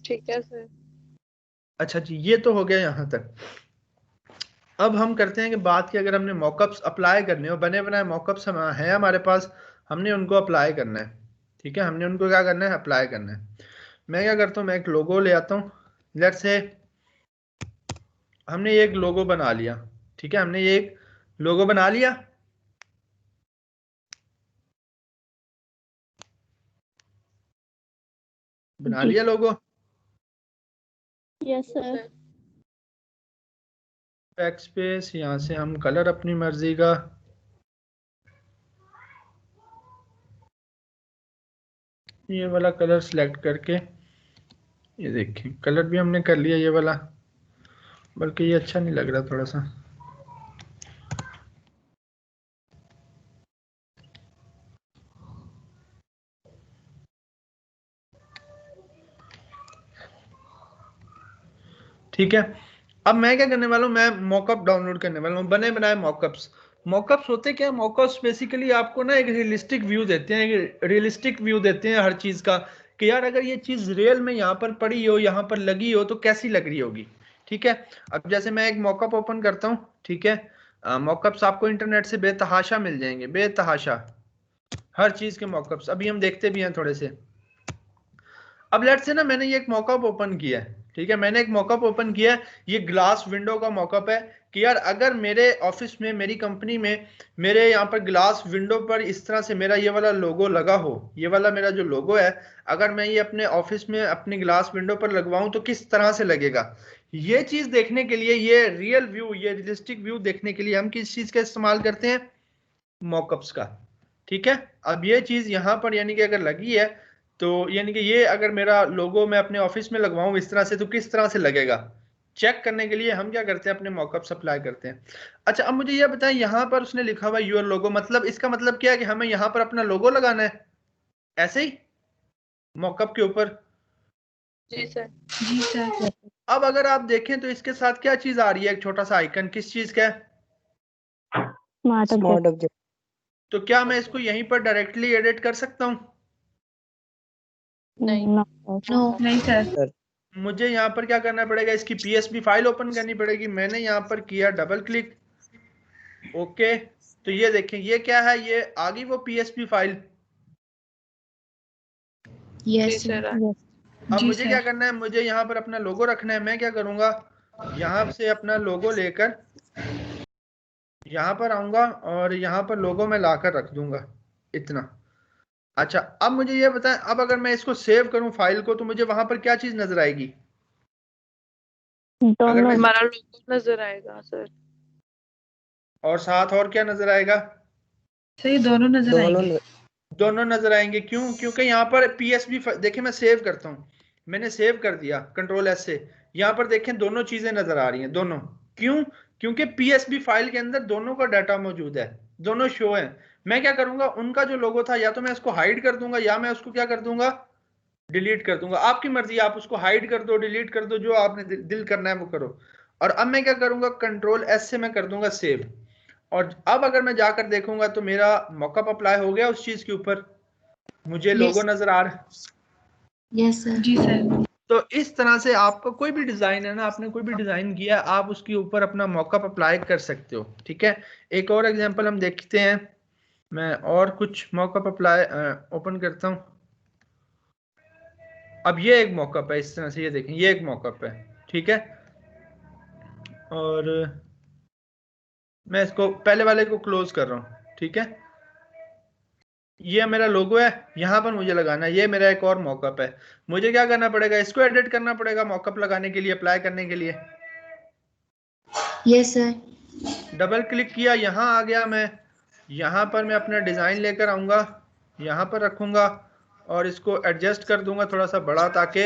ठीक है सर। अच्छा जी, ये तो हो गया यहाँ तक। अब हम करते हैं कि बात की अगर हमने मॉकअप्स अप्लाई करने हो, बने बनाए मॉकअप्स हैं हमारे पास, हमने उनको अप्लाई करना है। ठीक है, हमने उनको क्या करना है, अप्लाई करना है। मैं क्या करता हूँ, मैं एक लोगो ले आता हूँ। लेट्स से हमने ये एक लोगो बना लिया। ठीक है, हमने ये एक लोगो बना लिया। बना लिया लोगो। Yes sir. बैकस्पेस, यहाँ से हम कलर अपनी मर्जी का, ये वाला कलर सिलेक्ट करके, ये देखिए कलर भी हमने कर लिया ये वाला, बल्कि ये अच्छा नहीं लग रहा थोड़ा सा। ठीक है, अब मैं क्या करने वाला हूँ, मैं मॉकअप डाउनलोड करने वाला हूँ, बने बनाए मॉकअप्स। मॉकअप्स होते क्या, मॉकअप्स बेसिकली आपको ना एक रियलिस्टिक व्यू देते हैं, एक रियलिस्टिक व्यू देते हैं हर चीज का, कि यार अगर ये चीज रियल में यहाँ पर पड़ी हो, यहाँ पर लगी हो तो कैसी लग रही होगी। ठीक है, अब जैसे मैं एक मॉकअप ओपन करता हूँ। ठीक है, मॉकअप्स आपको इंटरनेट से बेतहाशा मिल जाएंगे, बेतहाशा हर चीज के मॉकअप्स। अभी हम देखते भी हैं थोड़े से। अब लेट्स से ना मैंने ये एक मॉकअप ओपन किया है। ठीक है, मैंने एक मॉकअप ओपन किया है, ये ग्लास विंडो का मॉकअप है कि यार अगर मेरे ऑफिस में, मेरी कंपनी में, मेरे यहाँ पर ग्लास विंडो पर इस तरह से मेरा ये वाला लोगो लगा हो, ये वाला मेरा जो लोगो है, अगर मैं ये अपने ऑफिस में अपनी ग्लास विंडो पर लगवाऊं तो किस तरह से लगेगा। ये चीज देखने के लिए, ये रियल व्यू, ये रियलिस्टिक व्यू देखने के लिए हम किस चीज का इस्तेमाल करते हैं, मॉकअप्स का। ठीक है, अब ये चीज यहाँ पर यानी कि अगर लगी है तो यानी कि ये अगर मेरा लोगो मैं अपने ऑफिस में लगवाऊं इस तरह से तो किस तरह से लगेगा, चेक करने के लिए हम क्या करते हैं, अपने मॉकअप्स अप्लाई करते हैं। अच्छा, अब मुझे ये बताएं, यहाँ पर उसने लिखा हुआ यूर लोगो, मतलब इसका मतलब क्या है कि हमें यहाँ पर अपना लोगो लगाना है ऐसे ही मॉकअप के ऊपर। जी सर। जी सर। अब अगर आप देखें तो इसके साथ क्या चीज आ रही है, एक छोटा सा आइकन, किस चीज का है, स्मार्ट ऑब्जेक्ट। तो क्या मैं इसको यहीं पर डायरेक्टली एडिट कर सकता हूँ? नहीं। नहीं सर। मुझे यहाँ पर क्या करना पड़ेगा, इसकी पीएसबी फाइल ओपन करनी पड़ेगी। मैंने यहाँ पर किया डबल क्लिक, ओके, तो ये देखें ये क्या है, ये आ गई वो पीएसबी फाइल। Yes sir. अब मुझे क्या करना है, मुझे यहाँ पर अपना लोगो रखना है। मैं क्या करूंगा, यहाँ से अपना लोगो लेकर यहाँ पर आऊंगा और यहाँ पर लोगो में लाकर रख दूंगा इतना। अच्छा, अब मुझे ये बताएं, अब अगर मैं इसको सेव करूं फाइल को तो मुझे वहां पर क्या चीज नजर आएगी, अगर मैं, हमारा लोगो नजर आएगा सर। और साथ और क्या नजर आएगा, सही, दोनों नजर आएंगे। दोनों नजर आएंगे। क्यों? क्योंकि यहाँ पर पीएसबी, देखिए मैं सेव करता हूँ, मैंने सेव कर दिया कंट्रोल एस से, यहाँ पर देखें दोनों चीजें नजर आ रही हैं, दोनों। क्यों? क्योंकि पीएसबी फाइल के अंदर दोनों का डाटा मौजूद है, दोनों शो है। मैं क्या करूंगा, उनका जो लोगो था या तो मैं इसको हाइड कर दूंगा या मैं उसको क्या कर दूंगा, डिलीट कर दूंगा। आपकी मर्जी, आप उसको हाइड कर दो, डिलीट कर दो, जो आपने दिल करना है वो करो। और अब मैं क्या करूंगा, कंट्रोल एस से मैं कर दूंगा सेव। और अब अगर मैं जाकर देखूंगा तो मेरा मॉकअप अप्लाई हो गया उस चीज के ऊपर, मुझे लोगो नजर आ रहा है। Yes sir. जी सर। तो इस तरह से आपका कोई भी डिजाइन है ना, आपने कोई भी डिजाइन किया, आप उसके ऊपर अपना मॉकअप अप्लाई कर सकते हो। ठीक है, एक और एग्जांपल हम देखते हैं। मैं और कुछ मॉकअप अप्लाई ओपन करता हूं। अब ये एक मॉकअप है इस तरह से, ये देखें ये एक मॉकअप है। ठीक है, और मैं इसको पहले वाले को क्लोज कर रहा हूं। ठीक है, ये मेरा लोगो है, यहां पर मुझे लगाना है, ये मेरा एक और मॉकअप है। मुझे क्या करना पड़ेगा, इसको एडिट करना पड़ेगा मॉकअप लगाने के लिए, अप्लाई करने के लिए। Yes sir. डबल क्लिक किया, यहां आ गया मैं, यहां पर मैं अपना डिजाइन लेकर आऊंगा, यहां पर रखूंगा और इसको एडजस्ट कर दूंगा थोड़ा सा बड़ा, ताकि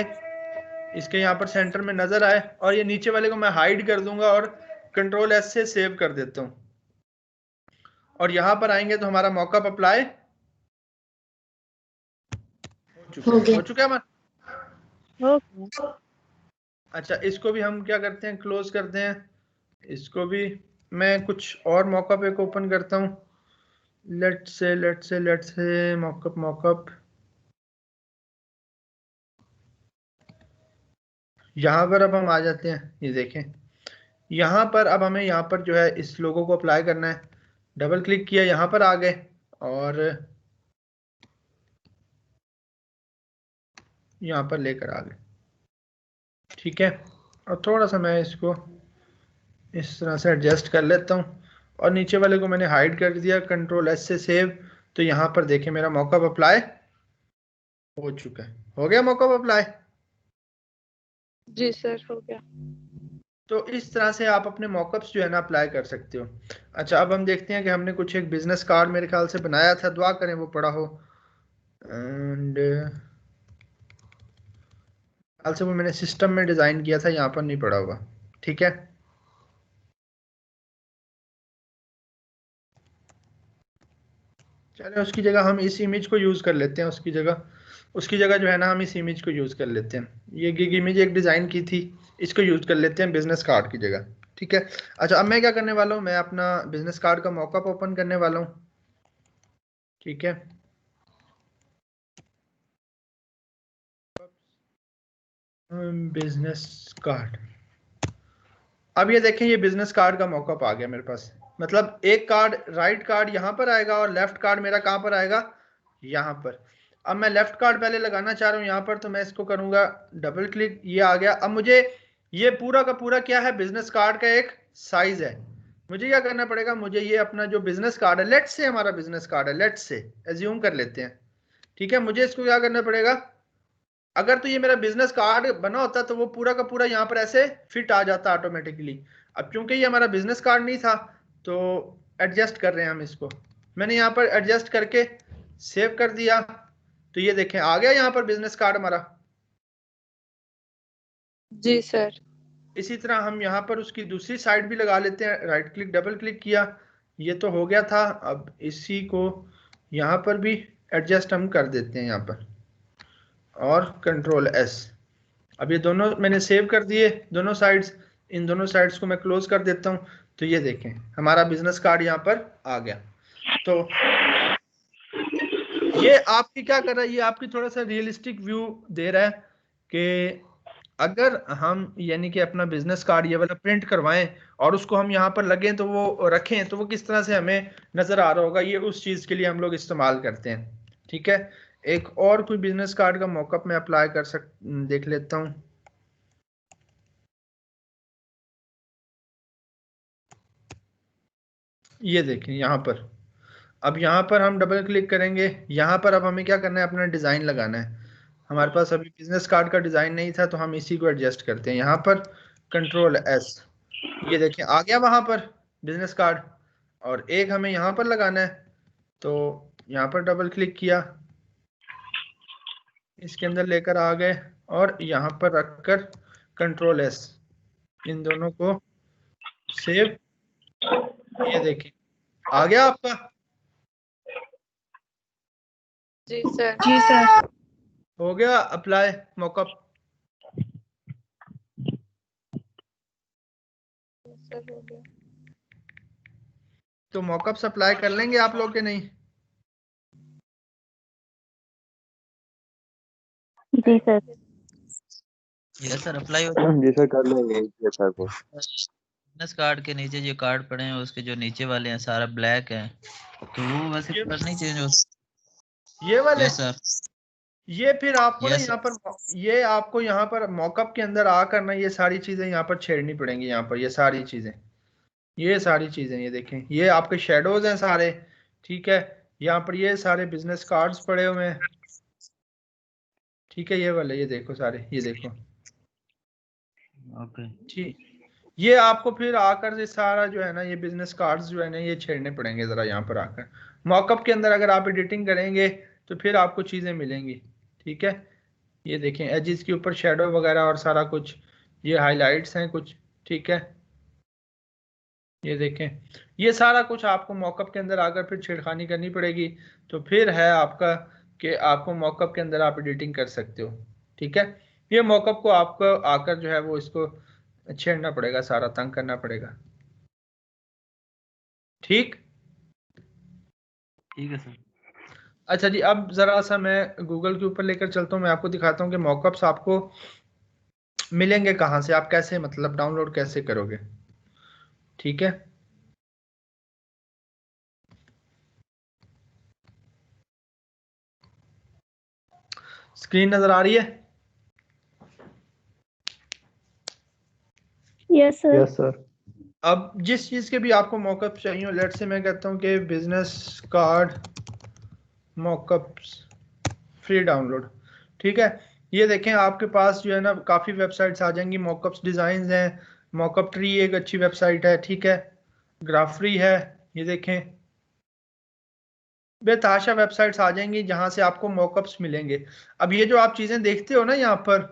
इसके यहाँ पर सेंटर में नजर आए। और ये नीचे वाले को मैं हाइड कर दूंगा और कंट्रोल एस से सेव कर देता हूँ और यहां पर आएंगे तो हमारा मॉकअप अप्लाई हो चुका है हमारा। अच्छा, इसको भी हम क्या करते हैं, क्लोज करते हैं। इसको भी मैं कुछ और मॉकअप एक ओपन करता हूँ। लेट से मॉकअप यहाँ पर अब हम आ जाते हैं। ये देखें, यहाँ पर अब हमें यहाँ पर जो है इस लोगो को अप्लाई करना है। डबल क्लिक किया, यहाँ पर आ गए और यहाँ पर लेकर आ गए। ठीक है, और थोड़ा सा मैं इसको इस तरह से एडजस्ट कर लेता हूँ और नीचे वाले को मैंने हाइड कर दिया, कंट्रोल एस से सेव। तो यहाँ पर देखें मेरा मॉकअप अप्लाई हो चुका है। हो गया मॉकअप अप्लाई? जी सर, हो गया। तो इस तरह से आप अपने मॉकअप्स जो है ना अप्लाई कर सकते हो। अच्छा, अब हम देखते हैं कि हमने कुछ एक बिजनेस कार्ड मेरे ख्याल से बनाया था, दुआ करें वो पड़ा हो। एंड ख्याल से वो मैंने सिस्टम में डिज़ाइन किया था, यहाँ पर नहीं पड़ा हुआ। ठीक है, चलिए उसकी जगह हम इस इमेज को यूज़ कर लेते हैं। उसकी जगह जो है ना हम इस इमेज को यूज़ कर लेते हैं। ये गिग इमेज एक डिज़ाइन की थी, इसको यूज़ कर लेते हैं बिजनेस कार्ड की जगह। ठीक है, अच्छा अब मैं क्या करने वाला हूँ, मैं अपना बिजनेस कार्ड का मॉकअप ओपन करने वाला हूँ। ठीक है, बिजनेस कार्ड। अब ये देखें, ये बिजनेस कार्ड का मॉकअप आ गया मेरे पास। मतलब एक कार्ड, राइट कार्ड यहाँ पर आएगा और लेफ्ट कार्ड मेरा कहाँ पर आएगा, यहाँ पर। अब मैं लेफ्ट कार्ड पहले लगाना चाह रहा हूँ यहाँ पर, तो मैं इसको करूँगा डबल क्लिक, ये आ गया। अब मुझे ये पूरा का पूरा क्या है, बिजनेस कार्ड का एक साइज है। मुझे क्या करना पड़ेगा, मुझे ये अपना जो बिजनेस कार्ड है, लेट्स से हमारा बिजनेस कार्ड है, लेट्स से एज्यूम कर लेते हैं। ठीक है, मुझे इसको क्या करना पड़ेगा, अगर तो ये मेरा बिजनेस कार्ड बना होता तो वो पूरा का पूरा यहाँ पर ऐसे फिट आ जाता ऑटोमेटिकली। अब क्योंकि ये हमारा बिजनेस कार्ड नहीं था तो एडजस्ट कर रहे हैं हम इसको। मैंने यहाँ पर एडजस्ट करके सेव कर दिया, तो ये देखें आ गया यहाँ पर बिजनेस कार्ड हमारा। जी सर। इसी तरह हम यहाँ पर उसकी दूसरी साइड भी लगा लेते हैं। राइट क्लिक, डबल क्लिक किया, ये तो हो गया था। अब इसी को यहाँ पर भी एडजस्ट हम कर देते हैं यहाँ पर और कंट्रोल एस। अब ये दोनों मैंने सेव कर दिए, दोनों साइड्स। इन दोनों साइड्स को मैं क्लोज कर देता हूँ। तो ये देखें हमारा बिजनेस कार्ड यहाँ पर आ गया। तो ये आपकी क्या कर रहा है, ये आपकी थोड़ा सा रियलिस्टिक व्यू दे रहा है कि अगर हम यानी कि अपना बिजनेस कार्ड ये वाला प्रिंट करवाएं और उसको हम यहाँ पर लगें तो वो रखें तो वो किस तरह से हमें नजर आ रहा होगा। ये उस चीज के लिए हम लोग इस्तेमाल करते हैं। ठीक है, एक और कोई बिजनेस कार्ड का मॉकअप में अप्लाई देख लेता हूँ। ये देखें यहाँ पर, अब यहाँ पर हम डबल क्लिक करेंगे। यहाँ पर अब हमें क्या करना है, अपना डिजाइन लगाना है। हमारे पास अभी बिजनेस कार्ड का डिजाइन नहीं था तो हम इसी को एडजस्ट करते हैं। यहाँ पर कंट्रोल एस, ये देखें आ गया वहां पर बिजनेस कार्ड। और एक हमें यहाँ पर लगाना है, तो यहाँ पर डबल क्लिक किया, इसके अंदर लेकर आ गए और यहाँ पर रखकर कंट्रोल एस, इन दोनों को सेव। ये देखें आ गया आपका। जी सर। जी सर। हो गया अप्लाई मॉकअप। सर हो गया। तो मॉकअप अप्लाई कर लेंगे आप लोग के नहीं? जी सर। यस सर, अप्लाई हो जाए। जी सर कर लेंगे सर को। बिजनेस कार्ड के नीचे जो कार्ड पड़े हैं उसके जो नीचे वाले हैं सारा ब्लैक है, तो वो वैसे कलर नहीं चेंज हो। ये वाले? Yes sir. ये फिर आपको ना Yes, यहाँ पर, ये आपको यहाँ पर मॉकअप के अंदर आकर ना ये सारी चीजें यहाँ पर छेड़नी पड़ेंगी। यहाँ पर ये सारी चीजें ये देखें, ये आपके शेडोज हैं सारे। ठीक है, यहाँ पर ये सारे बिजनेस कार्ड्स पड़े हुए हैं। ठीक है, ये वाले ये देखो सारे, ये देखो। ओके ठीक, ये आपको फिर आकर ये सारा जो है ना ये बिजनेस कार्ड्स जो है ना ये छेड़ने पड़ेंगे जरा यहाँ पर आकर। मॉकअप के अंदर अगर आप एडिटिंग करेंगे तो फिर आपको चीजें मिलेंगी। ठीक है, ये देखें एजिस के ऊपर शेडो वगैरह और सारा कुछ, ये हाइलाइट्स हैं कुछ। ठीक है, ये देखें, ये सारा कुछ आपको मॉकअप के अंदर आकर फिर छेड़खानी करनी पड़ेगी, तो फिर है आपका कि आपको मॉकअप के अंदर आप एडिटिंग कर सकते हो। ठीक है, ये मॉकअप को आपको आकर जो है वो इसको छेड़ना पड़ेगा, सारा तंग करना पड़ेगा। ठीक ठीक है सर। अच्छा जी, अब जरा सा मैं गूगल के ऊपर लेकर चलता हूँ, मैं आपको दिखाता हूँ कि मॉकअप्स आपको मिलेंगे कहाँ से, आप कैसे मतलब डाउनलोड कैसे करोगे। ठीक है, स्क्रीन नजर आ रही है? Yes sir. Yes sir. अब जिस चीज के भी आपको मॉकअप चाहिए, लेट से मैं कहता हूँ कि business card mockups free download. ठीक है, ये देखें आपके पास जो है ना काफ़ी वेबसाइट्स आ जाएंगी, मॉकअप्स डिज़ाइंस हैं, मॉकअप ट्री एक अच्छी वेबसाइट है। ठीक है, ग्राफरी है, ये देखें बेतहाशा वेबसाइट्स आ जाएंगी जहां से आपको मॉकअप्स मिलेंगे। अब ये जो आप चीज़ें देखते हो ना यहाँ पर,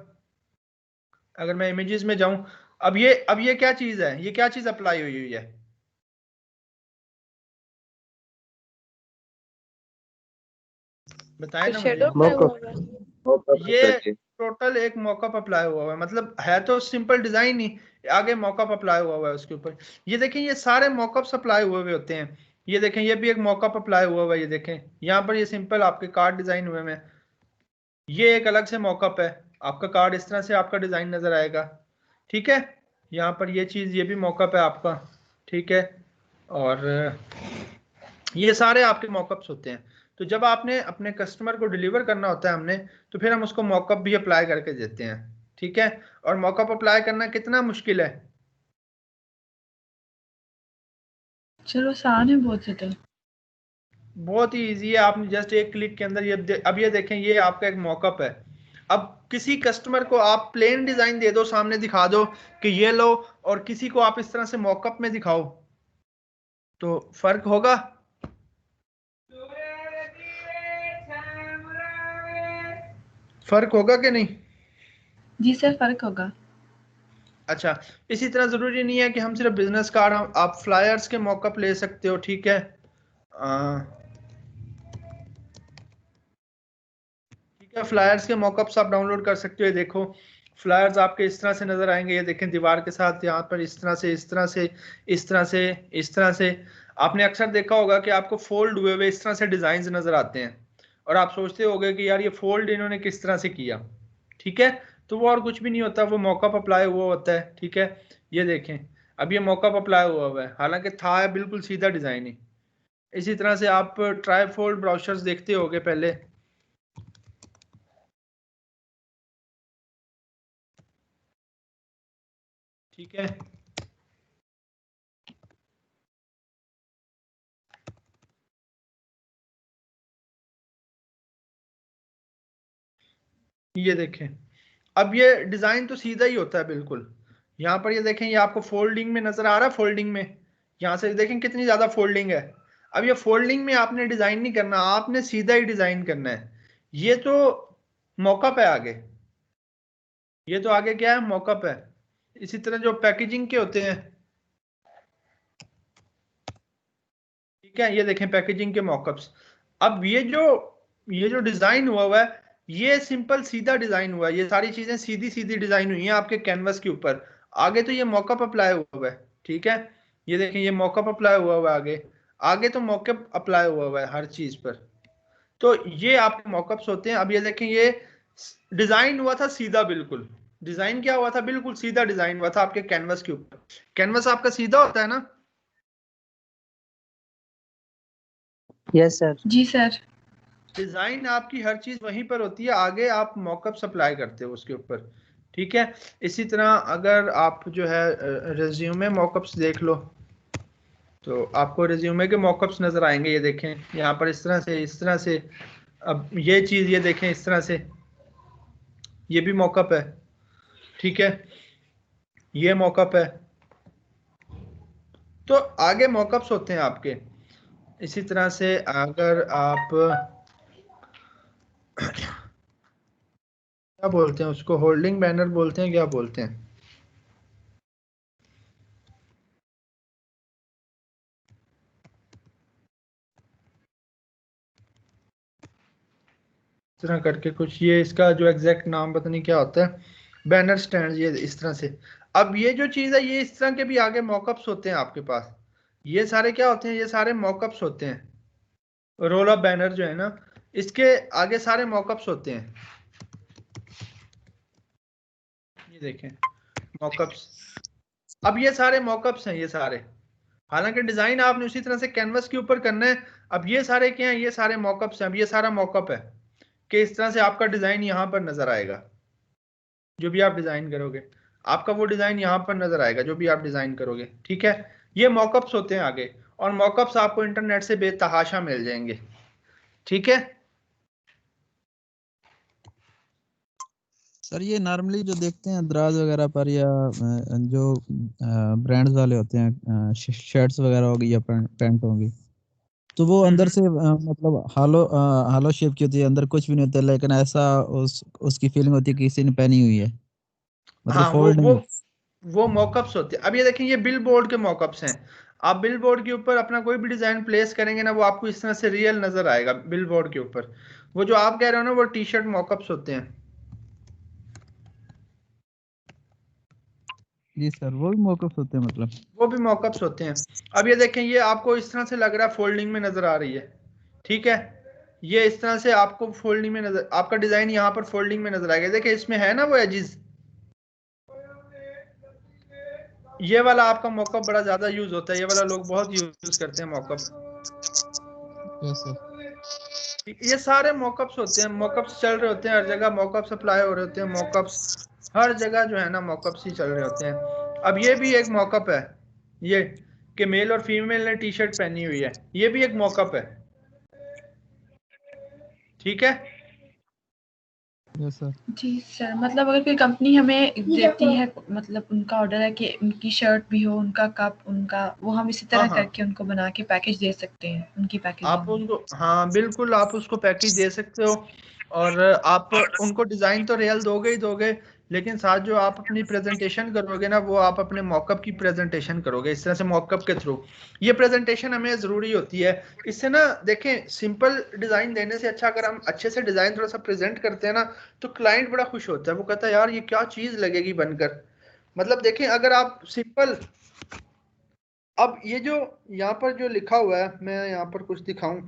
अगर मैं इमेजेस में जाऊं, अब ये क्या चीज़ है, ये क्या चीज़ अप्लाई हुई हुई है? बताएं ना शेडो मुझे। अप्लाई हुआ है। ये टोटल एक मॉकअप अप्लाई हुआ हुआ है, मतलब है तो सिंपल डिजाइन ही, आगे मॉकअप अप्लाई हुआ हुआ है उसके ऊपर। ये देखें, ये सारे मॉकअप्स अप्लाई हुए हुए होते हैं। ये देखें, ये भी एक मॉकअप अप्लाई हुआ हुआ है। ये देखें यहाँ पर ये सिंपल आपके कार्ड डिजाइन हुए हैं, ये एक अलग से मॉकअप है। आपका कार्ड इस तरह से आपका डिजाइन नजर आएगा। ठीक है, यहाँ पर ये चीज, ये भी मॉकअप है आपका। ठीक है, और ये सारे आपके मॉकअप्स होते हैं। तो जब आपने अपने कस्टमर को डिलीवर करना होता है हमने, तो फिर हम उसको मॉकअप भी अप्लाई करके देते हैं। ठीक है, और मॉकअप अप्लाई करना कितना मुश्किल है? चलो आसान है बहुत ज़्यादा। बहुत ही इजी है, आपने जस्ट एक क्लिक के अंदर अब ये देखें, ये आपका एक मॉकअप है। अब किसी कस्टमर को आप प्लेन डिजाइन दे दो, सामने दिखा दो कि ये लो, और किसी को आप इस तरह से मॉकअप में दिखाओ, तो फर्क होगा? फर्क होगा कि नहीं? जी सर, फ़र्क होगा। अच्छा, इसी तरह जरूरी नहीं है कि हम सिर्फ बिजनेस कार्ड, आप फ्लायर्स के मॉकअप ले सकते हो। ठीक है, ठीक है, फ्लायर्स के मॉकअप्स आप डाउनलोड कर सकते हो। ये देखो, फ्लायर्स आपके इस तरह से नजर आएंगे। ये देखें, दीवार के साथ यहाँ पर इस तरह से, इस तरह से, इस तरह से, इस तरह से। आपने अक्सर देखा होगा कि आपको फोल्ड हुए हुए इस तरह से डिजाइन नजर आते हैं, और आप सोचते होगे कि यार ये फोल्ड इन्होंने किस तरह से किया। ठीक है, तो वो और कुछ भी नहीं होता, वो मॉकअप अप्लाई हुआ होता है। ठीक है, ये देखें, अब ये मॉकअप अप्लाई हुआ हुआ है, हालांकि था है बिल्कुल सीधा डिजाइन ही। इसी तरह से आप ट्राईफोल्ड ब्राउशर्स देखते होगे पहले। ठीक है, ये देखें, अब ये डिजाइन तो सीधा ही होता है बिल्कुल। यहाँ पर ये देखें, ये आपको फोल्डिंग में नजर आ रहा है, फोल्डिंग में यहाँ से देखें कितनी ज्यादा फोल्डिंग है। अब ये फोल्डिंग में आपने डिजाइन नहीं करना, आपने सीधा ही डिजाइन करना है। ये तो मॉकअप है आगे, ये तो आगे क्या है, मॉकअप है। इसी तरह जो पैकेजिंग के होते हैं, ठीक है, ये देखें पैकेजिंग के मॉकअप्स। अब ये जो डिजाइन हुआ हुआ है, ये सिंपल सीधा डिजाइन हुआ है, ये सारी चीजें सीधी सीधी डिजाइन हुई हैं आपके कैनवस के ऊपर। आगे तो ये मॉकअप अप्लाई हुआ हुआ है। ठीक है, ये देखें, ये मॉकअप अप्लाई हुआ हुआ है आगे, आगे तो मॉकअप अप्लाई हुआ हुआ है हर चीज पर। तो ये आपके मॉकअप्स होते हैं। अब ये देखें, ये डिजाइन हुआ था सीधा, बिल्कुल डिजाइन क्या हुआ था, बिल्कुल सीधा डिजाइन हुआ था आपके कैनवस के ऊपर। कैनवस आपका सीधा होता है ना? Yes sir. जी सर। डिजाइन आपकी हर चीज वहीं पर होती है, आगे आप मॉकअप सप्लाई करते हो उसके ऊपर। ठीक है, इसी तरह अगर आप जो है रिज्यूमे मॉकअप्स देख लो, तो आपको रिज्यूमे के मॉकअप्स नजर आएंगे। ये देखें यहाँ पर इस तरह से, इस तरह से। अब ये चीज ये देखें इस तरह से, ये भी मॉकअप है। ठीक है, ये मॉकअप है। तो आगे मॉकअप्स होते हैं आपके। इसी तरह से अगर आप क्या बोलते हैं उसको, होल्डिंग बैनर बोलते हैं, क्या बोलते हैं? तरह करके कुछ, ये इसका जो एग्जैक्ट नाम पता नहीं क्या होता है, बैनर स्टैंड, ये इस तरह से। अब ये जो चीज़ है, ये इस तरह के भी आगे मॉकअप्स होते हैं आपके पास। ये सारे क्या होते हैं, ये सारे मॉकअप्स होते हैं। रोल ऑफ बैनर जो है ना, इसके आगे सारे मॉकअप्स होते हैं। ये देखें मॉकअप्स। अब ये सारे मॉकअप्स हैं, ये सारे, हालांकि डिजाइन आपने उसी तरह से कैनवस के ऊपर करना है। अब ये सारे क्या हैं, ये सारे मॉकअप्स हैं। अब ये सारा मॉकअप है कि इस तरह से आपका डिजाइन यहां पर नजर आएगा। जो भी आप डिजाइन करोगे, आपका वो डिजाइन यहां पर नजर आएगा, जो भी आप डिजाइन करोगे। ठीक है, ये मॉकअप्स होते हैं आगे, और मॉकअप्स आपको इंटरनेट से बेतहाशा मिल जाएंगे। ठीक है, सर ये नॉर्मली जो देखते हैं दराज वगैरह पर, या जो ब्रांड्स वाले होते हैं, शर्ट्स वगैरह होगी या पैंट होगी, तो वो अंदर से मतलब हालो शेप की होती है, अंदर कुछ भी नहीं होता, लेकिन ऐसा उसकी फीलिंग होती है कि किसी ने पहनी हुई है, मतलब हाँ फोल्ड नहीं। वो मॉकअप्स होते हैं। अब ये देखें, ये बिल बोर्ड के मॉकअप्स हैं। आप बिल बोर्ड के ऊपर अपना कोई भी डिजाइन प्लेस करेंगे ना, वो आपको इस तरह से रियल नजर आएगा बिल बोर्ड के ऊपर। वो जो आप कह रहे हो ना, वो टी शर्ट मॉकअप्स होते हैं। जी सर, वो भी मौकफ होते हैं मतलब। वो भी मॉकअप्स होते हैं। अब ये देखें, ये आपको इस तरह से लग रहा है फोल्डिंग में नजर आ रही है। ठीक है, ये इस तरह से आपको फोल्डिंग में नजर, आपका डिजाइन यहाँ पर फोल्डिंग में नजर आएगा। देखिए इसमें है ना वो एजिज, ये वाला आपका मॉकअप बड़ा ज्यादा यूज होता है, ये वाला लोग बहुत यूज करते हैं मॉकअप। Yes sir. ये सारे मॉकअप्स होते हैं, मॉकअप्स चल रहे होते हैं हर जगह, मॉकअप्स अप्लाई हो रहे होते हैं, मॉकअप्स हर जगह जो है ना मॉकअप्स ही चल रहे होते हैं। अब ये भी एक मॉकअप है, ये कि मेल और फीमेल ने टी शर्ट पहनी हुई है, ये भी एक मॉकअप है। ठीक है, यस सर। जी सर, मतलब अगर कोई कंपनी हमें देती है, मतलब उनका ऑर्डर है कि उनकी शर्ट भी हो, उनका कप, उनका वो, हम इसी हाँ तरह हाँ, करके उनको बना के पैकेज दे सकते हैं, उनकी आप पैकेजिंग में। उनको, हाँ बिल्कुल, आप उसको पैकेज दे सकते हो। और आप उनको डिजाइन तो रियल दोगे ही दोगे, लेकिन साथ जो आप अपनी प्रेजेंटेशन करोगे ना, वो आप अपने मॉकअप की प्रेजेंटेशन करोगे इस तरह से मॉकअप के थ्रू। ये प्रेजेंटेशन हमें जरूरी होती है। इससे ना देखें, सिंपल डिजाइन देने से अच्छा अगर हम अच्छे से डिजाइन थोड़ा सा प्रेजेंट करते हैं ना, तो क्लाइंट बड़ा खुश होता है। वो कहता है यार ये क्या चीज लगेगी बनकर। मतलब देखें, अगर आप सिंपल, अब ये जो यहाँ पर जो लिखा हुआ है, मैं यहाँ पर कुछ दिखाऊं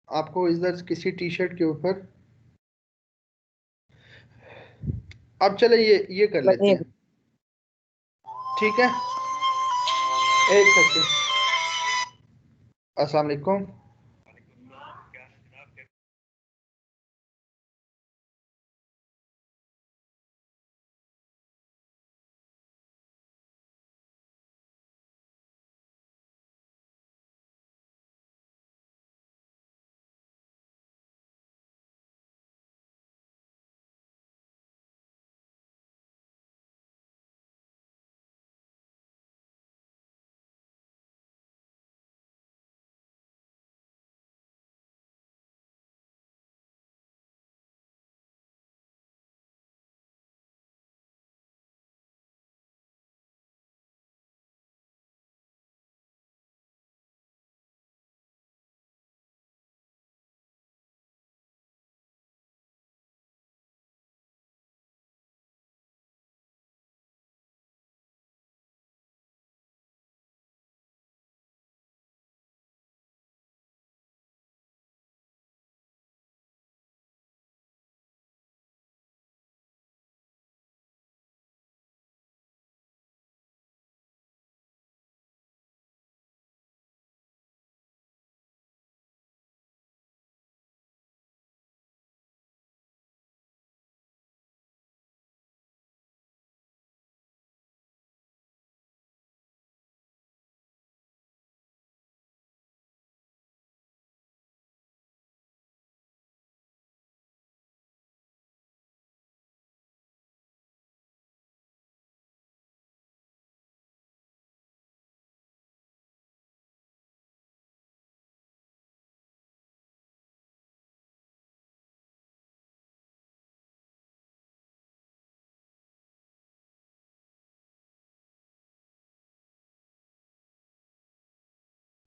आपको इधर किसी टी शर्ट के ऊपर। अब चले ये कर लेते हैं। ठीक है, एक सेकंड। अस्सलाम वालेकुम।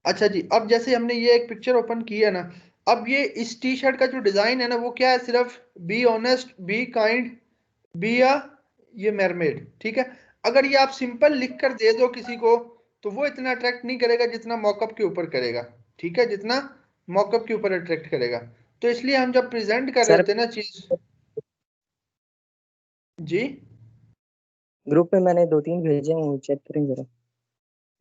अच्छा जी, अब जैसे हमने ये एक पिक्चर ओपन की है ना, अब ये इस टी शर्ट का जो डिजाइन है ना वो क्या है, सिर्फ be honest, be kind, be a ये मेरमेड, ठीक है। अगर ये आप सिंपल लिख कर दे दो किसी को तो वो इतना अट्रैक्ट नहीं करेगा जितना मॉकअप के ऊपर करेगा, ठीक है, जितना मॉकअप के ऊपर अट्रैक्ट करेगा। तो इसलिए हम जब प्रेजेंट कर रहे सर होते हैं ना चीज, जी ग्रुप में मैंने 2-3 भेजे हैं, चेक करें जरा।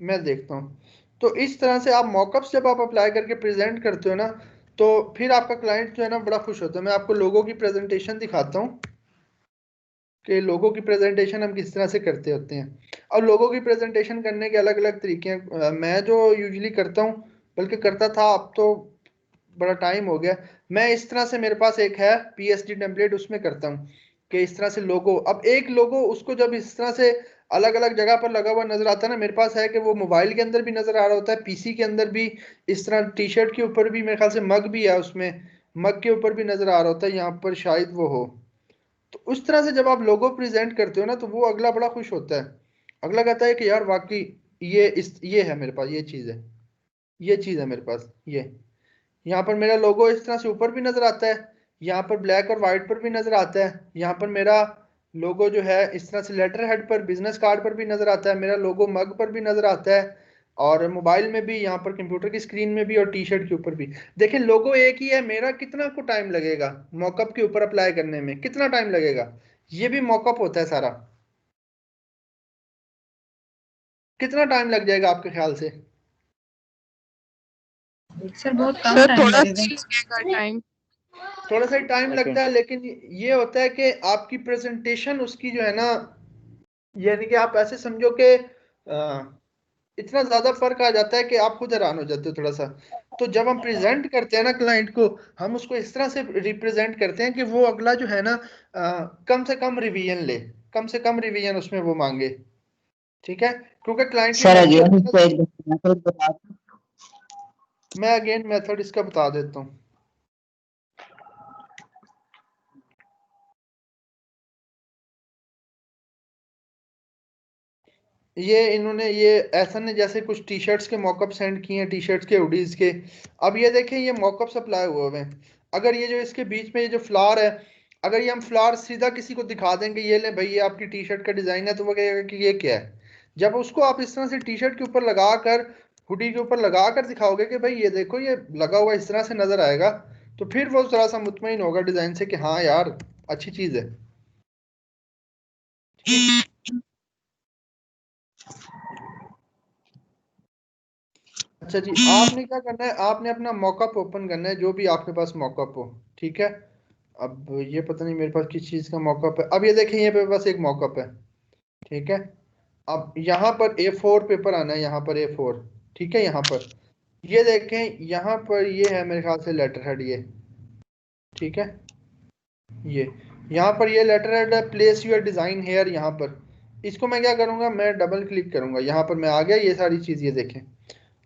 मैं देखता हूँ। तो इस तरह से आप मॉकअप्स जब आप अप्लाई करके प्रेजेंट करते हो ना तो फिर आपका क्लाइंट जो है ना बड़ा खुश होता है। मैं आपको लोगों की प्रेजेंटेशन दिखाता हूँ कि लोगों की प्रेजेंटेशन हम किस तरह से करते होते हैं। अब लोगों की प्रेजेंटेशन करने के अलग अलग तरीके हैं। मैं जो यूजुअली करता हूँ, बल्कि करता था, अब तो बड़ा टाइम हो गया, मैं इस तरह से, मेरे पास एक है PSD टेम्पलेट, उसमें करता हूँ कि इस तरह से लोगो, अब एक लोगो उसको जब इस तरह से अलग अलग जगह पर लगा हुआ नजर आता है ना, मेरे पास है कि वो मोबाइल के अंदर भी नजर आ रहा होता है, PC के अंदर भी, इस तरह टी शर्ट के ऊपर भी, मेरे ख्याल से मग भी है, उसमें मग के ऊपर भी नजर आ रहा होता है, यहाँ पर शायद वो हो। तो उस तरह से जब आप लोगो प्रेजेंट करते हो ना तो वो अगला बड़ा खुश होता है। अगला कहता है कि यार वाकई ये है मेरे पास, ये चीज़ है, ये चीज़ है मेरे पास, ये यहाँ पर मेरा लोगो इस तरह से ऊपर भी नजर आता है, यहाँ पर ब्लैक और वाइट पर भी नजर आता है, यहाँ पर मेरा लोगो जो है इस तरह से लेटर हेड पर, बिजनेस कार्ड पर भी नजर आता है, मेरा लोगो मग पर भी नजर आता है, और मोबाइल में भी, यहाँ पर कंप्यूटर की स्क्रीन में भी, और टी शर्ट के ऊपर भी। देखिए लोगो एक ही है, मेरा कितना को टाइम लगेगा मॉकअप के ऊपर अप्लाई करने में, कितना टाइम लगेगा, ये भी मॉकअप होता है सारा, कितना टाइम लग जाएगा आपके ख्याल से? सर बहुत कम सर टाइम थोड़ा लगेगा। लगेगा टाइम। थोड़ा सा टाइम सेकंड। लगता है, लेकिन ये होता है कि आपकी प्रेजेंटेशन उसकी जो है ना, यानी कि आप ऐसे समझो कि इतना ज्यादा फर्क आ जाता है कि आप खुद हैरान हो जाते हो थोड़ा सा। तो जब हम प्रेजेंट करते हैं ना क्लाइंट को, हम उसको इस तरह से रिप्रेजेंट करते हैं कि वो अगला जो है ना कम से कम रिवीजन ले, कम से कम रिवीजन उसमें वो मांगे, ठीक है, क्योंकि क्लाइंट की सर मर्जी अगेन होती है इसका ना। एक मेथड बता दो। मैं अगेन मेथड इसका बता देता हूँ। ये इन्होंने, ये ऐसा ने जैसे कुछ टी शर्ट्स के मॉकअप सेंड किए हैं, टी शर्ट्स के हुडीज के। अब ये देखें, ये मॉकअप सप्लाई हुए हुए हैं। अगर ये जो इसके बीच में ये जो फ्लावर है, अगर ये हम फ्लावर सीधा किसी को दिखा देंगे, ये ले भाई ये आपकी टी शर्ट का डिजाइन है, तो वो कहेगा कि ये क्या है। जब उसको आप इस तरह से टी शर्ट के ऊपर लगा कर, हुडी के ऊपर लगा कर दिखाओगे कि भाई ये देखो ये लगा हुआ इस तरह से नजर आएगा, तो फिर वो थोड़ा सा मुतमईन होगा डिजाइन से कि हाँ यार अच्छी चीज है। अच्छा जी, आपने क्या करना है, आपने अपना मॉकअप ओपन करना है, जो भी आपके पास मॉकअप हो, ठीक है। अब ये पता नहीं मेरे पास किस चीज़ का मॉकअप है। अब ये देखें, ये मेरे पास एक मॉकअप है, ठीक है। अब यहाँ पर A4 पेपर आना है, यहाँ पर A4, ठीक है। यहाँ पर ये देखें, यहाँ पर ये है मेरे ख्याल से लेटर हेड, ये ठीक है। ये यहाँ पर ये लेटर हेड है, प्लेस यूर डिज़ाइन हेयर, यहाँ पर इसको मैं क्या करूँगा, मैं डबल क्लिक करूँगा, यहाँ पर मैं आ गया, ये सारी चीज़ ये देखें।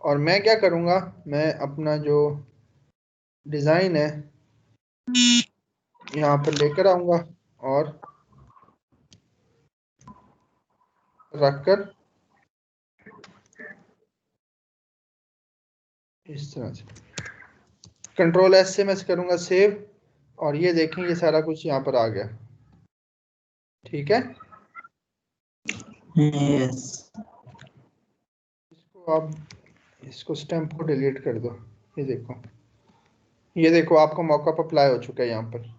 और मैं क्या करूँगा, मैं अपना जो डिज़ाइन है यहाँ पर लेकर आऊंगा और रखकर इस तरह से Ctrl+S से मैं करूंगा सेव, और ये देखें ये सारा कुछ यहाँ पर आ गया, ठीक है। यस इसको आप, इसको स्टैम्प को डिलीट कर दो। ये देखो आपका मॉकअप अप्लाई हो चुका है यहाँ पर।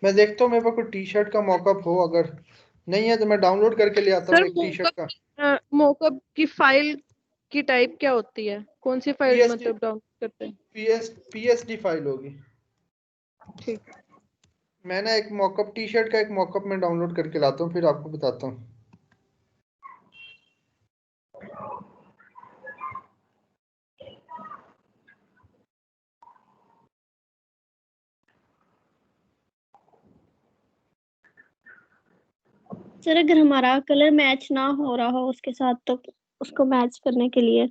मैं देखता हूँ मेरे पास कोई टी शर्ट का मॉकअप हो, अगर नहीं है तो मैं डाउनलोड करके ले आता हूँ सर एक टी शर्ट का। मोकअप की फाइल की टाइप क्या होती है, कौन सी फाइल PSD मतलब डाउनलोड करते हैं? PSD फाइल होगी। ठीक। मैं ना एक मॉकअप टी शर्ट का एक मॉकअप में डाउनलोड करके लाता हूँ, फिर आपको बताता हूँ। सर अगर हमारा कलर मैच ना हो रहा हो उसके साथ, तो उसको मैच करने के लिए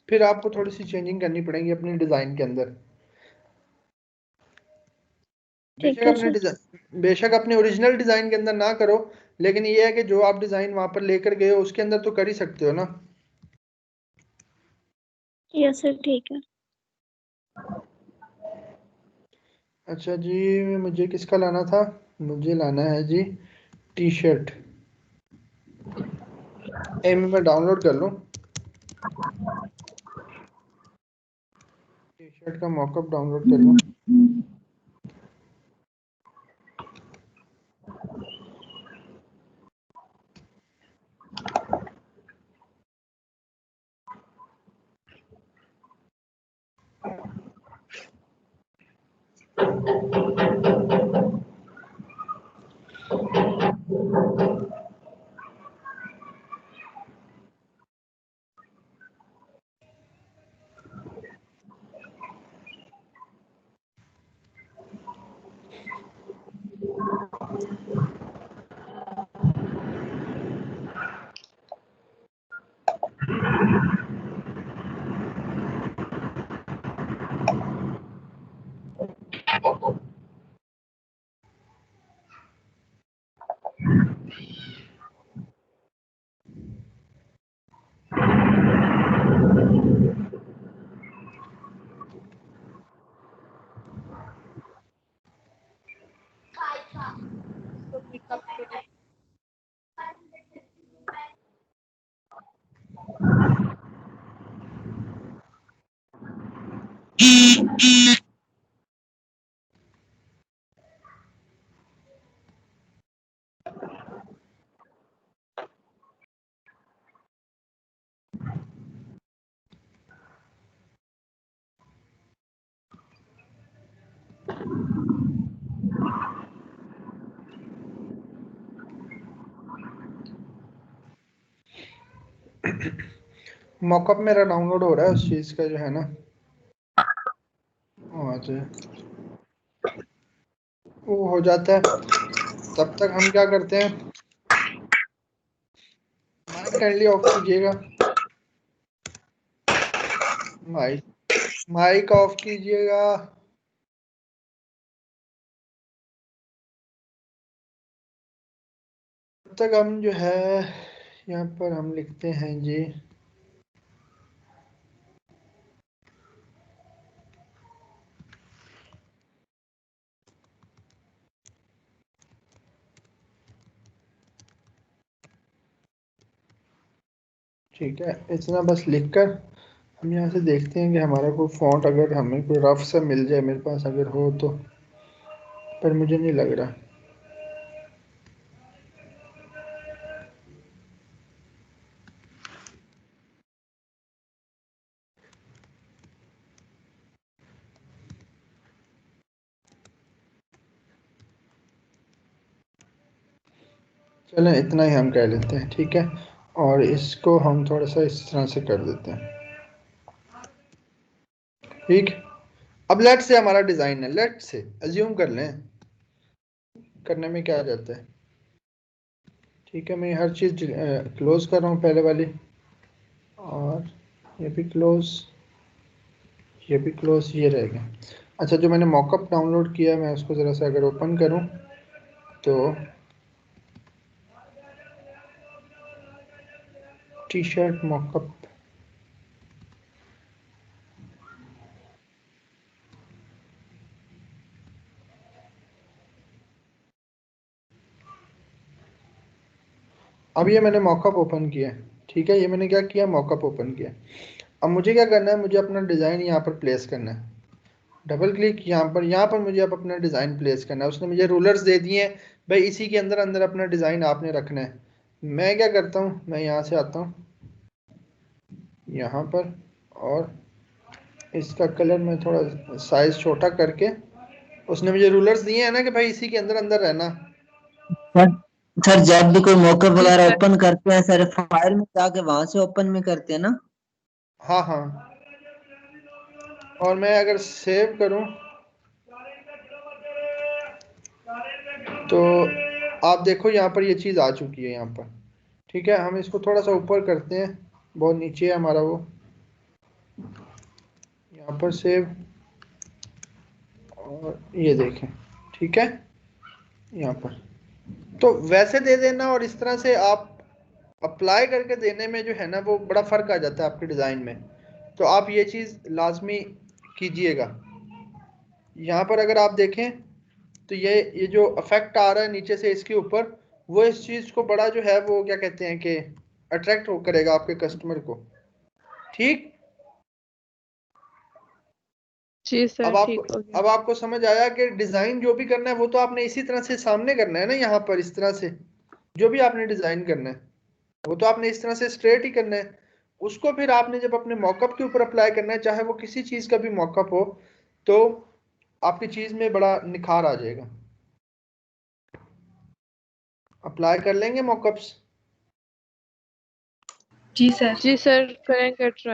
फिर आपको थोड़ी सी चेंजिंग करनी पड़ेगी अपनी डिजाइन के अंदर। बेशक अपने ओरिजिनल डिजाइन के अंदर ना करो, लेकिन ये है कि जो आप डिजाइन वहां पर लेकर गए हो उसके अंदर तो कर ही सकते हो ना। यस सर ठीक है। अच्छा जी, मुझे किसका लाना था? मुझे लाना है जी टी शर्ट। मैं डाउनलोड कर लूँ टी शर्ट का मॉकअप डाउनलोड कर लूँ। मॉकअप मेरा डाउनलोड हो रहा है उस चीज़ का जो है ना। वो हो जाता है, तब तक हम क्या करते हैं, माइक काइंडली ऑफ कीजिएगा। माइक ऑफ कीजिएगा। तब तक हम जो है यहाँ पर हम लिखते हैं जी ठीक है, इतना बस लिखकर हम यहाँ से देखते हैं कि हमारा कोई फॉन्ट अगर हमें कोई रफ सा मिल जाए, मेरे पास अगर हो तो, पर मुझे नहीं लग रहा। चलें इतना ही हम कह लेते हैं, ठीक है। और इसको हम थोड़ा सा इस तरह से कर देते हैं, ठीक। अब लेट से हमारा डिज़ाइन है, लेट से अज्यूम कर लें, करने में क्या आ जाता है। ठीक है, मैं हर चीज़ क्लोज कर रहा हूँ पहले वाली, और ये भी क्लोज, ये भी क्लोज, ये रह गया। अच्छा, जो मैंने मॉकअप डाउनलोड किया है, मैं उसको ज़रा सा अगर ओपन करूँ तो टी शर्ट मॉकअप, अब ये मैंने मॉकअप ओपन किया है, ठीक है। ये मैंने क्या किया, मॉकअप ओपन किया। अब मुझे क्या करना है, मुझे अपना डिज़ाइन यहाँ पर प्लेस करना है। डबल क्लिक यहाँ पर मुझे अब अपना डिज़ाइन प्लेस करना है। उसने मुझे रूलर्स दे दिए हैं, भाई इसी के अंदर अंदर अपना डिज़ाइन आपने रखना है। मैं क्या करता हूँ, मैं यहाँ से आता हूँ यहाँ पर, और इसका कलर मैं थोड़ा साइज छोटा करके, उसने मुझे रूलर्स दिए हैं ना कि भाई इसी के अंदर अंदर रहना। सर सर जब भी कोई मौका वगैरह ओपन करते हैं सर, फाइल में जाके वहां से ओपन में करते हैं ना। हाँ हाँ, और मैं अगर सेव करूं तो आप देखो यहाँ पर ये चीज़ आ चुकी है यहाँ पर, ठीक है। हम इसको थोड़ा सा ऊपर करते हैं, बहुत नीचे है हमारा वो, यहाँ पर सेव, और ये देखें, ठीक है यहाँ पर। तो वैसे दे देना और इस तरह से आप अप्लाई करके देने में जो है ना, वो बड़ा फ़र्क आ जाता है आपके डिज़ाइन में। तो आप ये चीज़ लाजमी कीजिएगा। यहाँ पर अगर आप देखें तो ये जो इफेक्ट आ रहा है नीचे से इसके ऊपर, वो इस चीज को बड़ा जो है वो क्या कहते हैं कि अट्रैक्ट करेगा आपके कस्टमर को। ठीक, जी सर, अब ठीक आपको हो गया। अब आपको समझ आया कि डिजाइन जो भी करना है वो तो आपने इसी तरह से सामने करना है ना, यहाँ पर इस तरह से जो भी आपने डिजाइन करना है वो तो आपने इस तरह से स्ट्रेट ही करना है। उसको फिर आपने जब अपने मॉकअप के ऊपर अप्लाई करना है, चाहे वो किसी चीज का भी मॉकअप हो, तो आपकी चीज में बड़ा निखार आ जाएगा। अप्लाई कर लेंगे मॉकअप्स? जी सर। जी सर, करेंगे ट्राई।